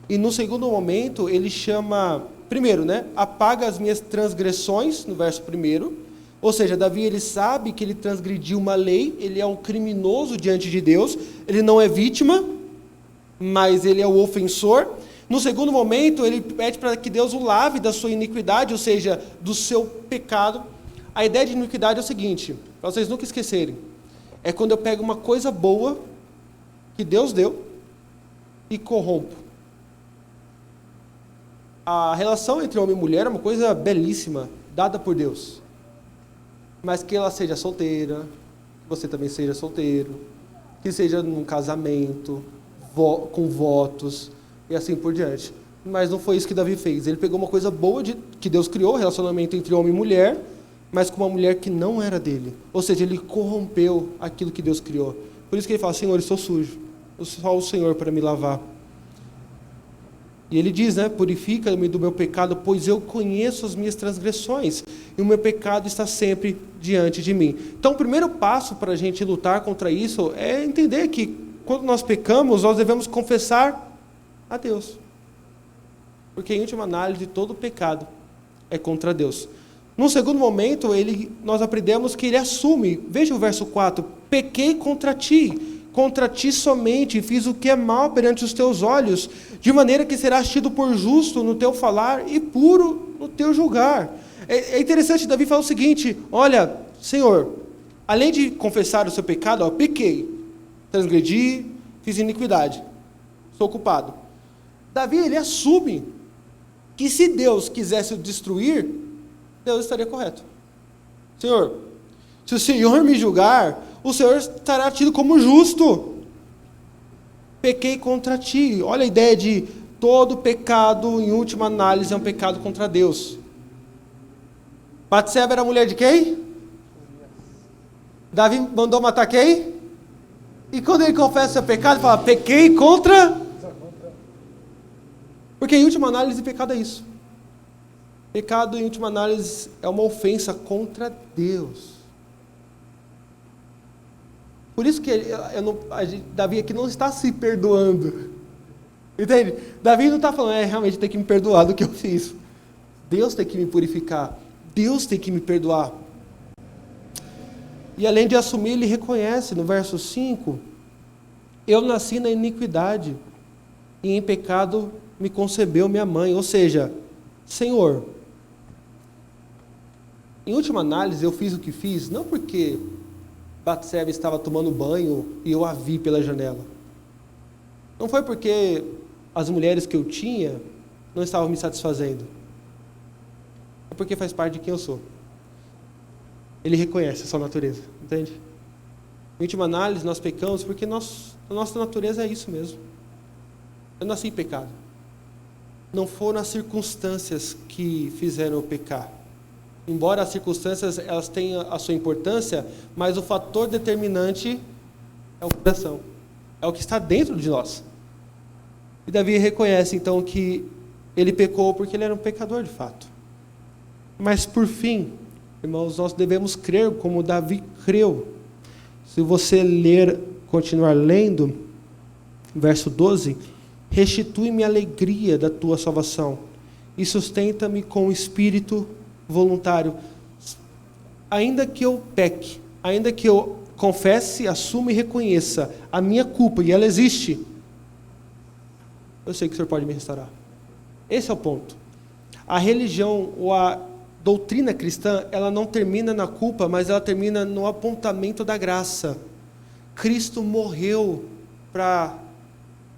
e no segundo momento ele chama, primeiro, né, apaga as minhas transgressões, no verso 1. Ou seja, Davi, ele sabe que ele transgrediu uma lei, ele é um criminoso diante de Deus, ele não é vítima, mas ele é o ofensor. No segundo momento, ele pede para que Deus o lave da sua iniquidade, ou seja, do seu pecado. A ideia de iniquidade é o seguinte, para vocês nunca esquecerem, é quando eu pego uma coisa boa que Deus deu e corrompo. A relação entre homem e mulher é uma coisa belíssima, dada por Deus. Mas que ela seja solteira, que você também seja solteiro, que seja num casamento, com votos e assim por diante. Mas não foi isso que Davi fez. Ele pegou uma coisa boa que Deus criou, relacionamento entre homem e mulher, mas com uma mulher que não era dele. Ou seja, ele corrompeu aquilo que Deus criou. Por isso que ele fala, Senhor, eu estou sujo. Só o Senhor para me lavar. E ele diz, né, purifica-me do meu pecado, pois eu conheço as minhas transgressões, e o meu pecado está sempre diante de mim. Então, o primeiro passo para a gente lutar contra isso é entender que, quando nós pecamos, nós devemos confessar a Deus. Porque, em última análise, todo pecado é contra Deus. Num segundo momento, nós aprendemos que ele assume, veja o verso 4, pequei contra ti somente, fiz o que é mal perante os teus olhos, de maneira que serás tido por justo no teu falar e puro no teu julgar. É interessante, Davi fala o seguinte, olha, Senhor, além de confessar o seu pecado, pequei, transgredi, fiz iniquidade, sou culpado. Davi, ele assume que se Deus quisesse o destruir, Deus estaria correto. Senhor, se o Senhor me julgar, o Senhor estará tido como justo. Pequei contra ti. Olha a ideia de todo pecado, em última análise, é um pecado contra Deus. Batseba era mulher de quem? Davi mandou matar quem? E quando ele confessa o seu pecado, ele fala, pequei contra... Porque em última análise, pecado é isso. Pecado, em última análise, é uma ofensa contra Deus. Por isso que Davi aqui não está se perdoando. Entende? Davi não está falando, realmente tem que me perdoar do que eu fiz. Deus tem que me purificar. Deus tem que me perdoar. E além de assumir, ele reconhece no verso 5, eu nasci na iniquidade, e em pecado me concebeu minha mãe. Ou seja, Senhor, em última análise, eu fiz o que fiz, não porque Batseba estava tomando banho e eu a vi pela janela. Não foi porque as mulheres que eu tinha não estavam me satisfazendo. É porque faz parte de quem eu sou. Ele reconhece a sua natureza, entende? Em última análise, nós pecamos porque a nossa natureza é isso mesmo. Eu nasci em pecado. Não foram as circunstâncias que fizeram eu pecar. Embora as circunstâncias elas tenham a sua importância, mas o fator determinante é o coração. É o que está dentro de nós. E Davi reconhece, então, que ele pecou porque ele era um pecador de fato. Mas, por fim, irmãos, nós devemos crer como Davi creu. Se você continuar lendo, verso 12, restitui-me a alegria da tua salvação e sustenta-me com o espírito voluntário. Ainda que eu peque, ainda que eu confesse, assuma e reconheça a minha culpa, e ela existe, eu sei que o Senhor pode me restaurar. Esse é o ponto. A religião ou a doutrina cristã, ela não termina na culpa, mas ela termina no apontamento da graça. Cristo morreu para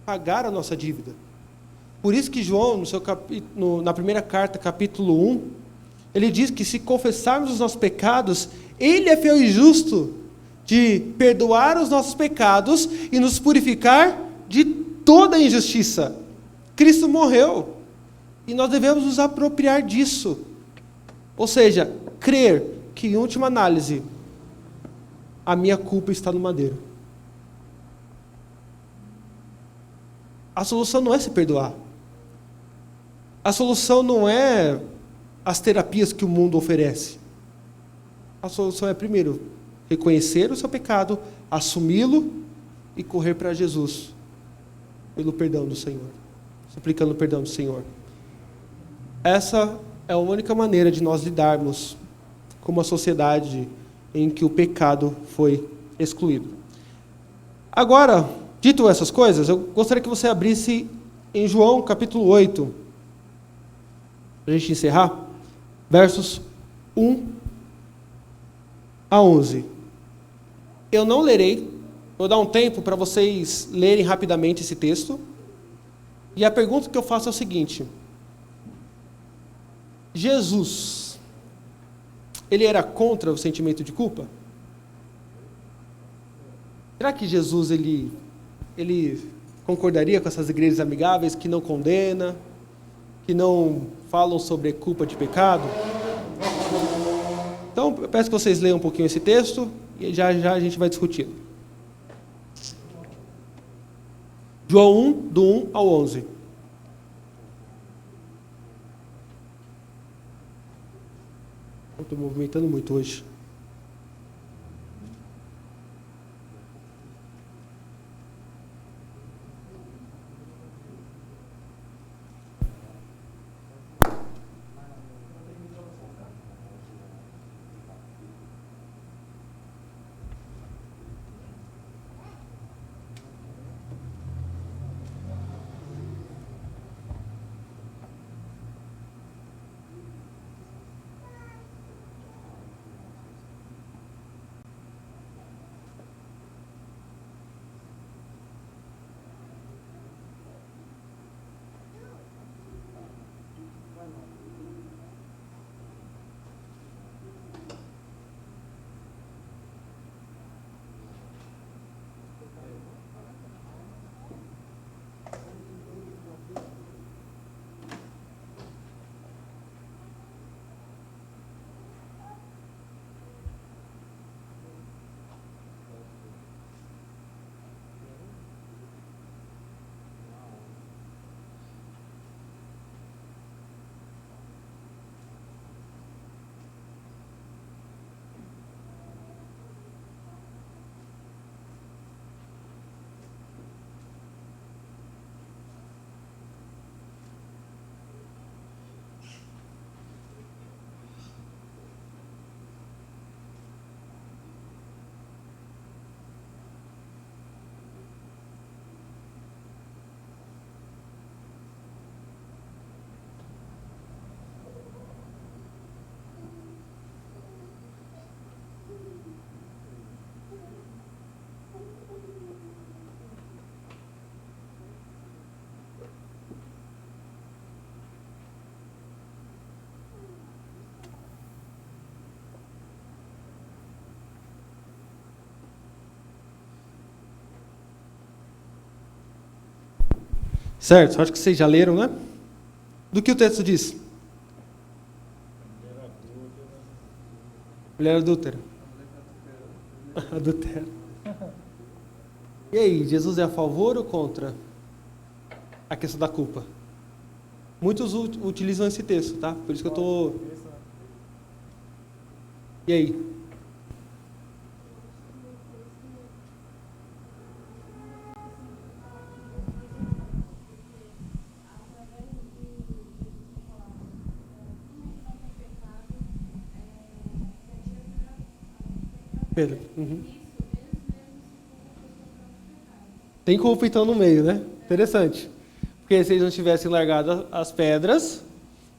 pagar a nossa dívida. Por isso que João, na primeira carta, capítulo 1, ele diz que se confessarmos os nossos pecados, Ele é fiel e justo de perdoar os nossos pecados e nos purificar de toda a injustiça. Cristo morreu e nós devemos nos apropriar disso. Ou seja, crer que, em última análise, a minha culpa está no madeiro. A solução não é se perdoar. A solução não é as terapias que o mundo oferece. A solução é, primeiro, reconhecer o seu pecado, assumi-lo e correr para Jesus, pelo perdão do Senhor, suplicando o perdão do Senhor. Essa é a única maneira de nós lidarmos com uma sociedade em que o pecado foi excluído. Agora, dito essas coisas, eu gostaria que você abrisse em João capítulo 8, para a gente encerrar, versos 1 a 11. Eu não lerei, vou dar um tempo para vocês lerem rapidamente esse texto, e a pergunta que eu faço é o seguinte: Jesus, ele era contra o sentimento de culpa? Será que Jesus ele concordaria com essas igrejas amigáveis que não condenam, que não falam sobre culpa de pecado? Então, eu peço que vocês leiam um pouquinho esse texto e já a gente vai discutindo. João 1, do 1 ao 11. Estou movimentando muito hoje. Certo? Acho que vocês já leram, né? Do que o texto diz? Mulher adúltera. Adultera. E aí, Jesus é a favor ou contra a questão da culpa? Muitos utilizam esse texto, tá? Por isso que eu tô... E aí? Pedro. Uhum. Tem culpa então no meio, né? Interessante. Porque se eles não tivessem largado as pedras,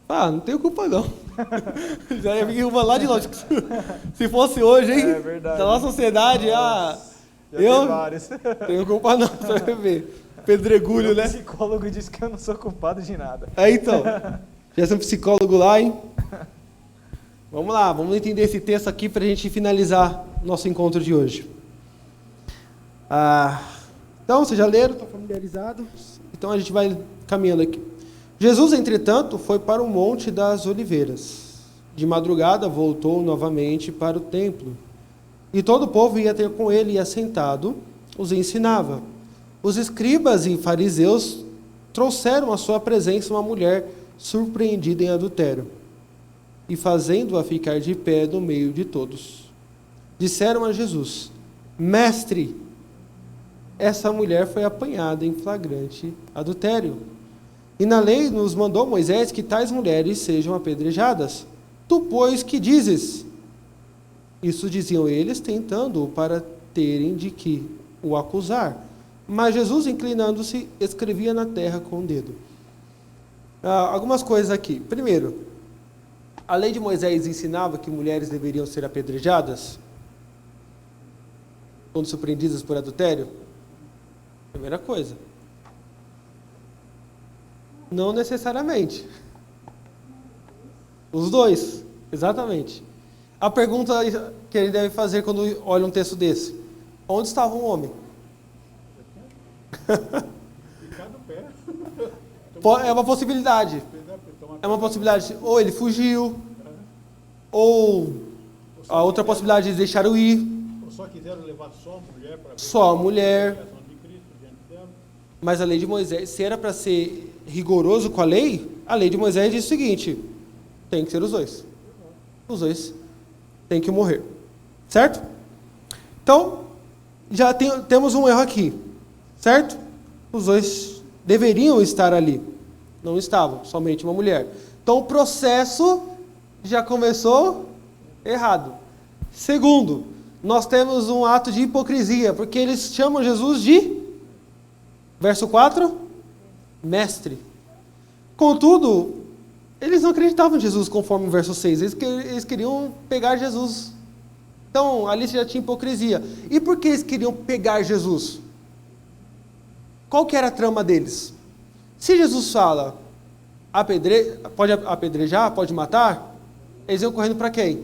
não tenho culpa não. Já ia vir uma lá de longe. Se fosse hoje, hein? É verdade. Na nossa sociedade, eu tenho culpa não, você vai ver. Pedregulho, né? O psicólogo disse que eu não sou culpado de nada. Então. Já é um psicólogo lá, hein? Vamos lá, vamos entender esse texto aqui para a gente finalizar nosso encontro de hoje. Então, vocês já leram, estão familiarizados? Então, a gente vai caminhando aqui. Jesus, entretanto, foi para o Monte das Oliveiras. De madrugada, voltou novamente para o templo. E todo o povo ia ter com ele, e assentado, os ensinava. Os escribas e fariseus trouxeram à sua presença uma mulher surpreendida em adultério, e fazendo-a ficar de pé no meio de todos. Disseram a Jesus: Mestre, essa mulher foi apanhada em flagrante adultério. E na lei nos mandou Moisés que tais mulheres sejam apedrejadas. Tu, pois, que dizes? Isso diziam eles, tentando-o para terem de que o acusar. Mas Jesus, inclinando-se, escrevia na terra com o dedo. Algumas coisas aqui. Primeiro, a lei de Moisés ensinava que mulheres deveriam ser apedrejadas quando surpreendidas por adultério? Primeira coisa. Não necessariamente. Os dois, exatamente. A pergunta que ele deve fazer quando olha um texto desse: onde estava um homem? É uma possibilidade. É uma possibilidade. Ou ele fugiu, ou a outra possibilidade é deixaram ir. Ou só quiseram levar só a mulher para ver Só a mulher. a criação de Cristo diante dela. Mas a lei de Moisés, se era para ser rigoroso com a lei de Moisés diz o seguinte: tem que ser os dois. Os dois têm que morrer. Certo? Então, já temos um erro aqui. Certo? Os dois deveriam estar ali. Não estavam, somente uma mulher. Então, o processo já começou errado. Segundo, nós temos um ato de hipocrisia, porque eles chamam Jesus de, verso 4, mestre. Contudo, eles não acreditavam em Jesus conforme o verso 6, eles queriam pegar Jesus. Então, ali já tinha hipocrisia. E por que eles queriam pegar Jesus? Qual que era a trama deles? Se Jesus fala, pode apedrejar, pode matar, eles iam correndo para quem?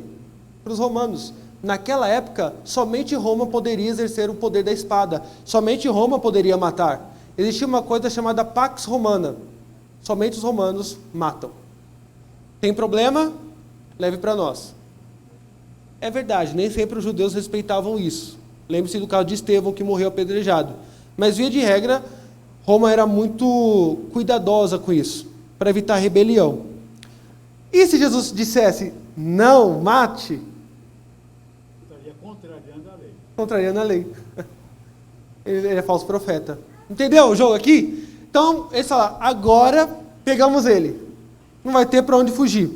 Para os romanos. Naquela época, somente Roma poderia exercer o poder da espada. Somente Roma poderia matar. Existia uma coisa chamada Pax Romana. Somente os romanos matam. Tem problema? Leve para nós. É verdade, nem sempre os judeus respeitavam isso. Lembre-se do caso de Estevão, que morreu apedrejado. Mas, via de regra, Roma era muito cuidadosa com isso, para evitar rebelião. E se Jesus dissesse, não mate? Estaria contrariando a lei. Contrariando a lei. Ele é falso profeta. Entendeu o jogo aqui? Então, eles falaram, agora pegamos ele. Não vai ter para onde fugir.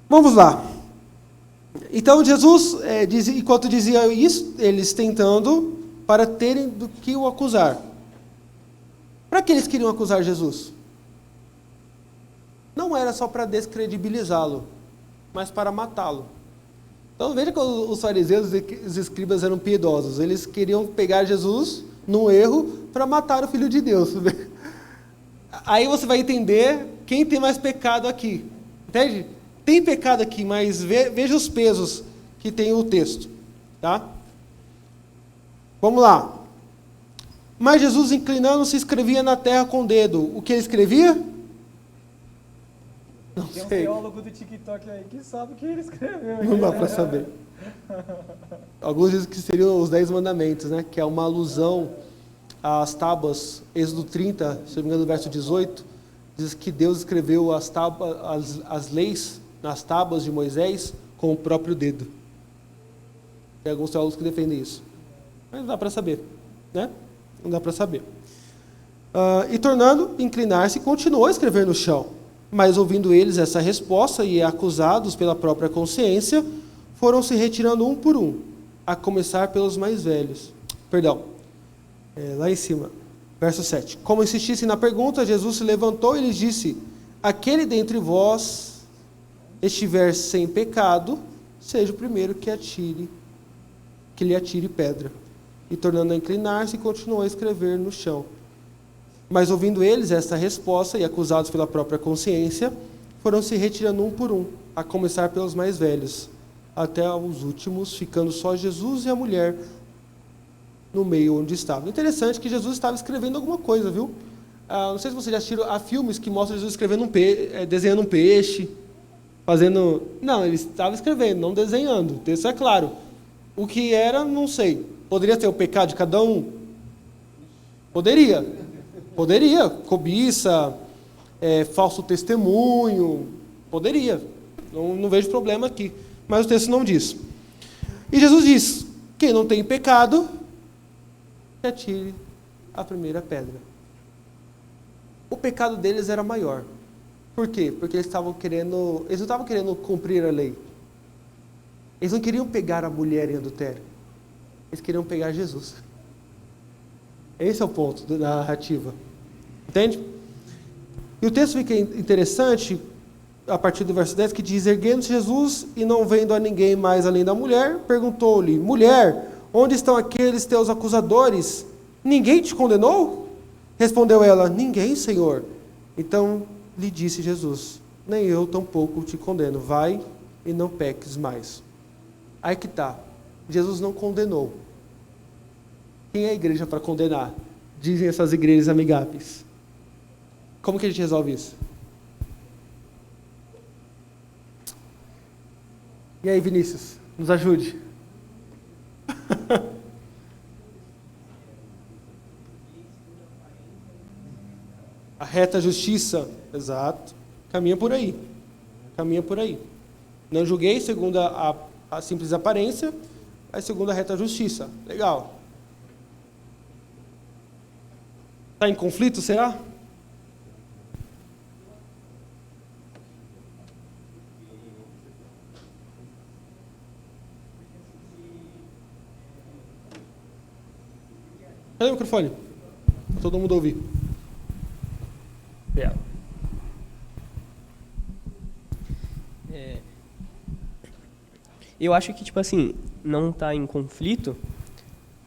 Vamos lá. Então, Jesus, enquanto dizia isso, eles tentando para terem do que o acusar. Para que eles queriam acusar Jesus? Não era só para descredibilizá-lo, mas para matá-lo. Então veja que os fariseus e os escribas eram piedosos. Eles queriam pegar Jesus num erro para matar o Filho de Deus. Aí você vai entender quem tem mais pecado aqui. Entende? Tem pecado aqui, mas veja os pesos que tem o texto. Tá? Vamos lá. Mas Jesus, inclinando-se, escrevia na terra com o dedo. O que ele escrevia? Não Tem um sei. teólogo do TikTok aí que sabe o que ele escreveu. Não dá para saber. Alguns dizem que seriam os 10 mandamentos, né? Que é uma alusão às tábuas, Êxodo 30, se não me engano, no verso 18, diz que Deus escreveu as leis nas tábuas de Moisés com o próprio dedo. Tem alguns teólogos que defendem isso. Mas não dá para saber, né? Não dá para saber. E tornando inclinar-se, continuou a escrever no chão. Mas ouvindo eles essa resposta e acusados pela própria consciência, foram se retirando um por um, a começar pelos mais velhos. Perdão, lá em cima, verso 7. Como insistissem na pergunta, Jesus se levantou e lhes disse: aquele dentre vós estiver sem pecado, seja o primeiro que lhe atire pedra. E tornando a inclinar-se, continuou a escrever no chão. Mas ouvindo eles esta resposta e acusados pela própria consciência, foram se retirando um por um, a começar pelos mais velhos, até os últimos, ficando só Jesus e a mulher no meio onde estavam. Interessante que Jesus estava escrevendo alguma coisa, viu? Não sei se vocês já assistiram a filmes que mostram Jesus escrevendo desenhando um peixe, fazendo... Não, ele estava escrevendo, não desenhando. O texto é claro. O que era, não sei. Poderia ser o pecado de cada um? Poderia. Cobiça, falso testemunho, poderia. Não vejo problema aqui. Mas o texto não diz. E Jesus diz: quem não tem pecado, que atire a primeira pedra. O pecado deles era maior. Por quê? Porque eles não estavam querendo cumprir a lei. Eles não queriam pegar a mulher em adultério. Eles queriam pegar Jesus. Esse é o ponto da narrativa. Entende? E o texto fica interessante a partir do verso 10, que diz: erguendo-se Jesus e não vendo a ninguém mais além da mulher, perguntou-lhe: mulher, onde estão aqueles teus acusadores? Ninguém te condenou? Respondeu ela: ninguém, Senhor. Então lhe disse Jesus: nem eu tampouco te condeno. Vai e não peques mais. Aí que está. Jesus não condenou. Quem é a igreja para condenar? Dizem essas igrejas amigáveis. Como que a gente resolve isso? E aí, Vinícius, nos ajude. A reta justiça, exato, caminha por aí. Não julguei segundo a simples aparência, mas segundo a reta justiça. Legal. Está em conflito, será? Cadê o microfone? Para todo mundo ouvir. Eu acho que, tipo assim, não está em conflito,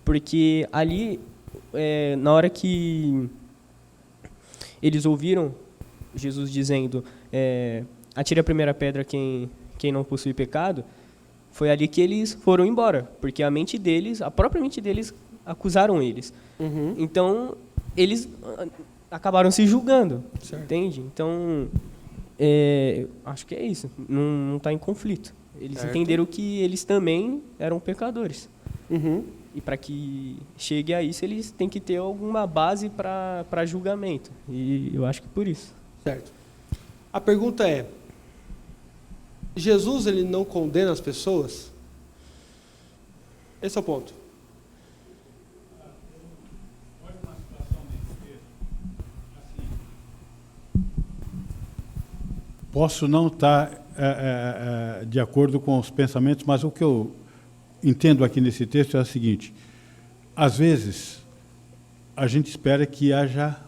porque ali, na hora que eles ouviram Jesus dizendo, atire a primeira pedra quem não possui pecado, foi ali que eles foram embora, porque a própria mente deles acusaram eles. Uhum. Então, eles acabaram se julgando, Certo. entende? Então, acho que é isso, não está em conflito. Eles Certo. entenderam que eles também eram pecadores. Uhum. E para que chegue a isso, eles têm que ter alguma base para julgamento. E eu acho que por isso. Certo. A pergunta é: Jesus, ele não condena as pessoas? Esse é o ponto. Posso não estar de acordo com os pensamentos, mas o que eu entendo aqui nesse texto é o seguinte: às vezes a gente espera que haja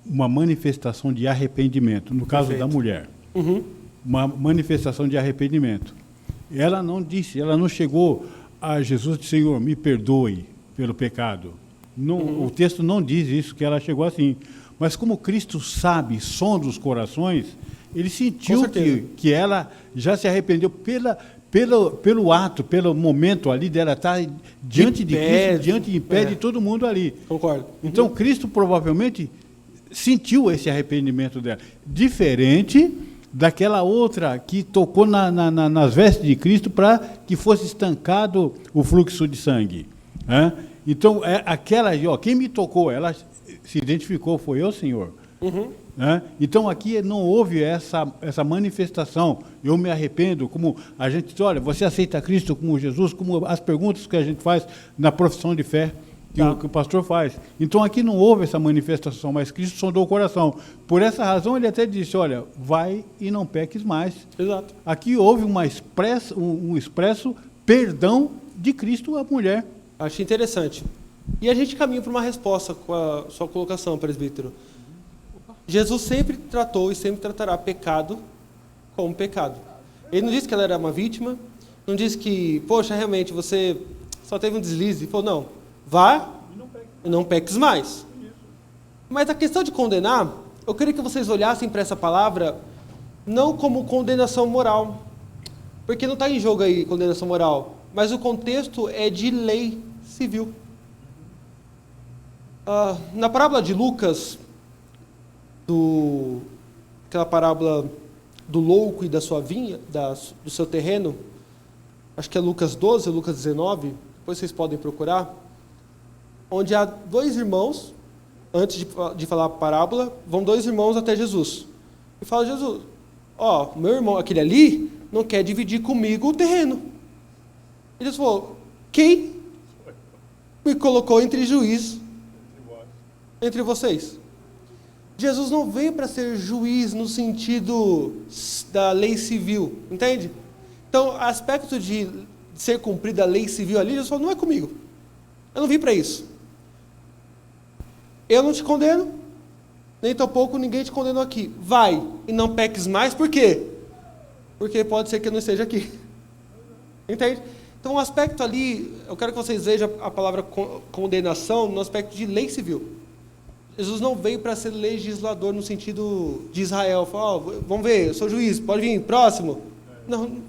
uma manifestação de arrependimento, no caso Perfeito. da mulher, Uhum. uma manifestação de arrependimento. Ela não disse, ela não chegou a Jesus e disse: Senhor, me perdoe pelo pecado. Não, o texto não diz isso, que ela chegou assim. Mas como Cristo sabe, sonda os corações, ele sentiu Com certeza. que ela já se arrependeu pelo ato, pelo momento ali dela estar diante de pé, Cristo, diante de pé de todo mundo ali. Concordo. Então, Cristo provavelmente sentiu esse arrependimento dela. Diferente daquela outra que tocou nas vestes de Cristo para que fosse estancado o fluxo de sangue. Né? Então, aquela aí, ó, quem me tocou, ela se identificou, foi eu, Senhor. Né? Então, aqui não houve essa manifestação, eu me arrependo, como a gente diz, olha, você aceita Cristo como Jesus, como as perguntas que a gente faz na profissão de fé, que o pastor faz. Então, aqui não houve essa manifestação, mas Cristo sondou o coração. Por essa razão, ele até disse, olha, vai e não peques mais. Exato. Aqui houve um expresso perdão de Cristo à mulher. Achei interessante. E a gente caminha para uma resposta com a sua colocação, presbítero. Jesus sempre tratou e sempre tratará pecado como pecado. Ele não disse que ela era uma vítima, não disse que, poxa, realmente você só teve um deslize. Ele falou, não, vá e não peques mais. Mas a questão de condenar, eu queria que vocês olhassem para essa palavra não como condenação moral, porque não está em jogo aí condenação moral, mas o contexto é de lei civil. Na parábola de Lucas, aquela parábola do louco e da sua vinha, do seu terreno, acho que é Lucas 12, Lucas 19, depois vocês podem procurar, onde há dois irmãos, antes de falar a parábola, vão dois irmãos até Jesus. E fala, Jesus, ó, meu irmão, aquele ali, não quer dividir comigo o terreno. E Jesus falou, quem me colocou entre juiz entre vocês? Jesus não veio para ser juiz no sentido da lei civil, entende? Então, aspecto de ser cumprida a lei civil ali, Jesus falou, não é comigo. Eu não vim para isso. Eu não te condeno, nem tampouco ninguém te condenou aqui. Vai e não peques mais, por quê? Porque pode ser que eu não esteja aqui. Entende? Então, o aspecto ali, eu quero que vocês vejam a palavra condenação no aspecto de lei civil. Jesus não veio para ser legislador no sentido de Israel. Falou, vamos ver, eu sou juiz, pode vir, próximo. Não,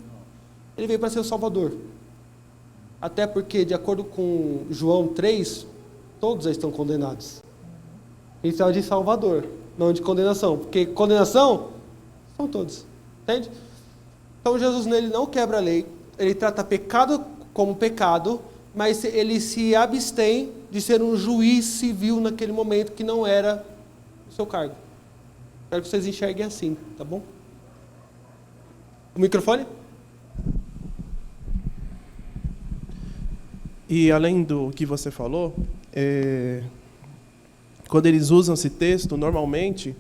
ele veio para ser o Salvador. Até porque, de acordo com João 3, todos já estão condenados. Ele fala de Salvador, não de condenação. Porque condenação são todos. Entende? Então, Jesus nele não quebra a lei, ele trata pecado como pecado, mas ele se abstém de ser um juiz civil naquele momento que não era o seu cargo. Quero que vocês enxerguem assim, tá bom? O microfone? E além do que você falou, quando eles usam esse texto, normalmente,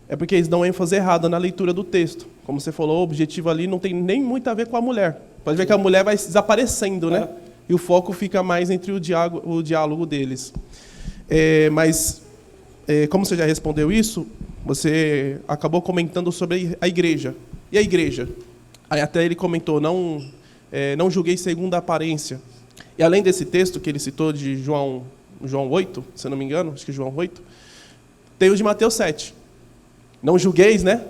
é porque eles dão ênfase errada na leitura do texto. Como você falou, o objetivo ali não tem nem muito a ver com a mulher. Pode ver que a mulher vai desaparecendo, né? E o foco fica mais entre o diálogo deles. Mas, como você já respondeu isso, você acabou comentando sobre a igreja. E a igreja? Aí até ele comentou, não julguei segundo a aparência. E além desse texto que ele citou de João 8, se eu não me engano, acho que João 8, tem o de Mateus 7. Não julgueis, né?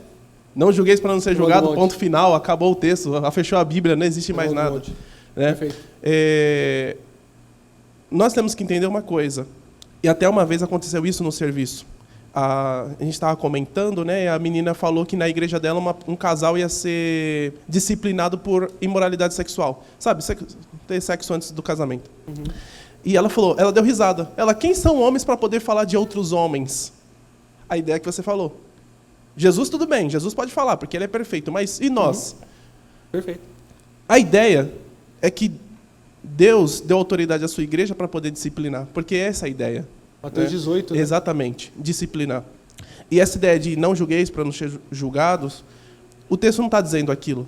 Não julgueis para não ser julgado, ponto final, acabou o texto, fechou a Bíblia, não existe mais nada. Né? Nós temos que entender uma coisa, e até uma vez aconteceu isso no serviço. A gente estava comentando, né? E a menina falou que na igreja dela um casal ia ser disciplinado por imoralidade sexual. Sabe, ter sexo antes do casamento. Uhum. E ela falou, ela deu risada. Quem são homens para poder falar de outros homens? A ideia que você falou. Jesus, tudo bem, Jesus pode falar, porque ele é perfeito, mas e nós? Uhum. Perfeito. A ideia é que Deus deu autoridade à sua igreja para poder disciplinar, porque essa é a ideia. Mateus 18, né? Exatamente, disciplinar. E essa ideia de não julgueis para não ser julgados, o texto não está dizendo aquilo,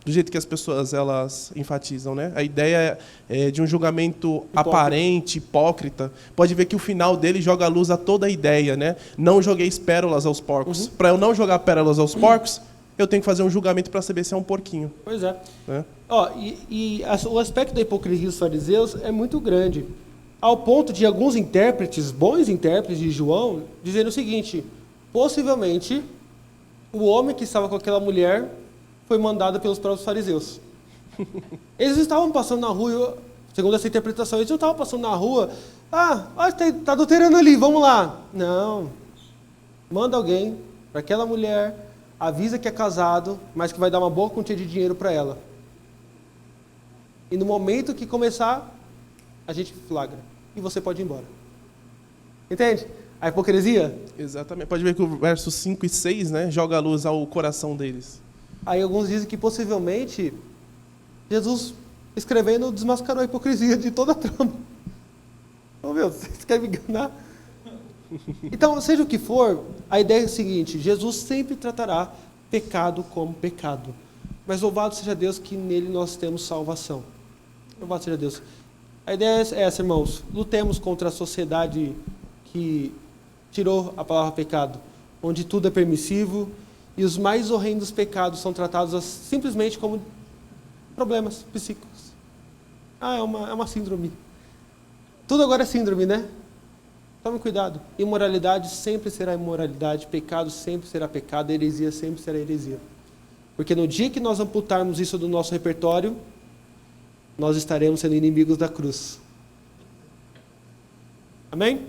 do jeito que as pessoas elas enfatizam, né? A ideia é de um julgamento aparente, hipócrita. Pode ver que o final dele joga a luz a toda a ideia, né? Não jogueis pérolas aos porcos. Uhum. Para eu não jogar pérolas aos porcos, eu tenho que fazer um julgamento para saber se é um porquinho. Pois é. O aspecto da hipocrisia dos fariseus é muito grande, ao ponto de alguns intérpretes, bons intérpretes de João, dizerem o seguinte, possivelmente o homem que estava com aquela mulher foi mandado pelos próprios fariseus. Eles estavam passando na rua, segundo essa interpretação, eles não estavam passando na rua, tá adulterando ali, vamos lá. Não. Manda alguém para aquela mulher, avisa que é casado, mas que vai dar uma boa quantia de dinheiro para ela. E no momento que começar, a gente flagra. E você pode ir embora. Entende? A hipocrisia? Exatamente. Pode ver que o verso 5 e 6, né, joga a luz ao coração deles. Aí alguns dizem que possivelmente Jesus, escrevendo, desmascarou a hipocrisia de toda a trama. Então, meu, vocês querem me enganar? Então, seja o que for, a ideia é a seguinte: Jesus sempre tratará pecado como pecado. Mas louvado seja Deus que nele nós temos salvação. Louvado seja Deus. A ideia é essa, irmãos. Lutemos contra a sociedade que tirou a palavra pecado, onde tudo é permissivo e os mais horrendos pecados são tratados simplesmente como problemas psíquicos. É uma síndrome. Tudo agora é síndrome, né? Tome cuidado. Imoralidade sempre será imoralidade, pecado sempre será pecado, heresia sempre será heresia. Porque no dia que nós amputarmos isso do nosso repertório, nós estaremos sendo inimigos da cruz. Amém?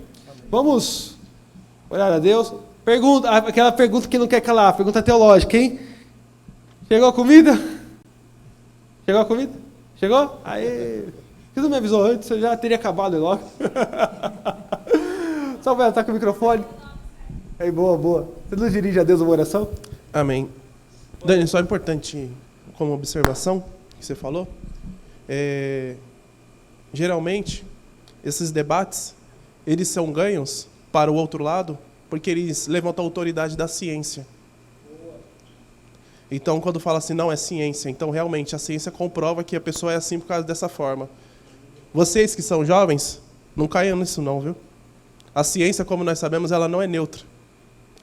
Vamos orar a Deus. Pergunta, aquela pergunta que não quer calar, pergunta teológica, hein? Chegou a comida? Chegou a comida? Chegou? Aê! Você não me avisou antes, eu já teria acabado logo. Só vai estar com o microfone. Aí, boa. Você nos dirige a Deus uma oração? Amém. Dani, só é importante, como observação que você falou, geralmente, esses debates, eles são ganhos para o outro lado, porque eles levantam a autoridade da ciência. Então, quando fala assim, não é ciência, então realmente a ciência comprova que a pessoa é assim por causa dessa forma. Vocês que são jovens, não caiam nisso não, viu? A ciência, como nós sabemos, ela não é neutra.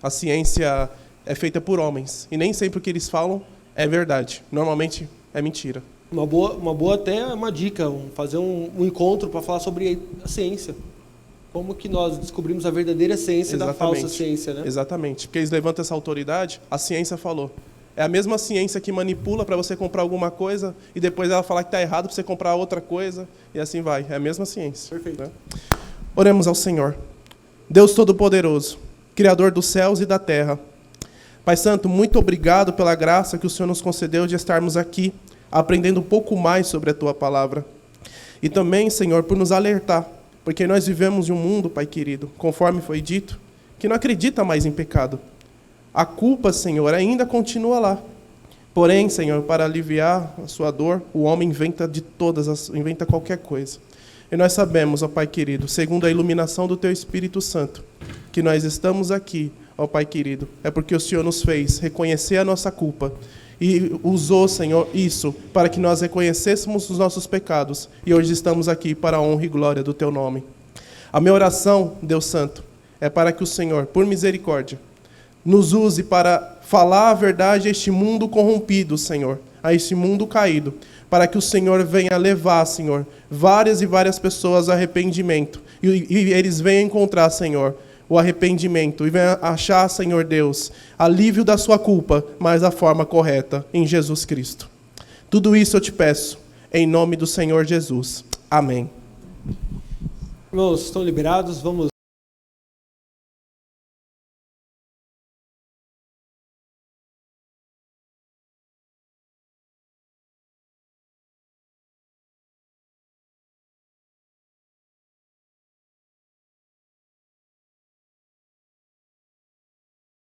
A ciência é feita por homens. E nem sempre o que eles falam é verdade. Normalmente é mentira. Uma boa até uma dica, fazer um encontro para falar sobre a ciência. Como que nós descobrimos a verdadeira ciência da falsa ciência, né? Exatamente. Porque eles levantam essa autoridade, a ciência falou. É a mesma ciência que manipula para você comprar alguma coisa e depois ela falar que está errado para você comprar outra coisa e assim vai. É a mesma ciência. Perfeito. Né? Oremos ao Senhor. Deus Todo-Poderoso, Criador dos céus e da terra. Pai Santo, muito obrigado pela graça que o Senhor nos concedeu de estarmos aqui, aprendendo um pouco mais sobre a Tua Palavra. E também, Senhor, por nos alertar, porque nós vivemos em um mundo, Pai querido, conforme foi dito, que não acredita mais em pecado. A culpa, Senhor, ainda continua lá. Porém, Senhor, para aliviar a sua dor, o homem inventa qualquer coisa. E nós sabemos, ó Pai querido, segundo a iluminação do Teu Espírito Santo, que nós estamos aqui, ó Pai querido, é porque o Senhor nos fez reconhecer a nossa culpa e usou, Senhor, isso para que nós reconhecêssemos os nossos pecados e hoje estamos aqui para a honra e glória do Teu nome. A minha oração, Deus Santo, é para que o Senhor, por misericórdia, nos use para falar a verdade a este mundo corrompido, Senhor, a este mundo caído, para que o Senhor venha levar, Senhor, várias e várias pessoas a arrependimento. E eles venham encontrar, Senhor, o arrependimento. E venham achar, Senhor Deus, alívio da sua culpa, mas da forma correta, em Jesus Cristo. Tudo isso eu te peço, em nome do Senhor Jesus. Amém. Irmãos, estão liberados? Vamos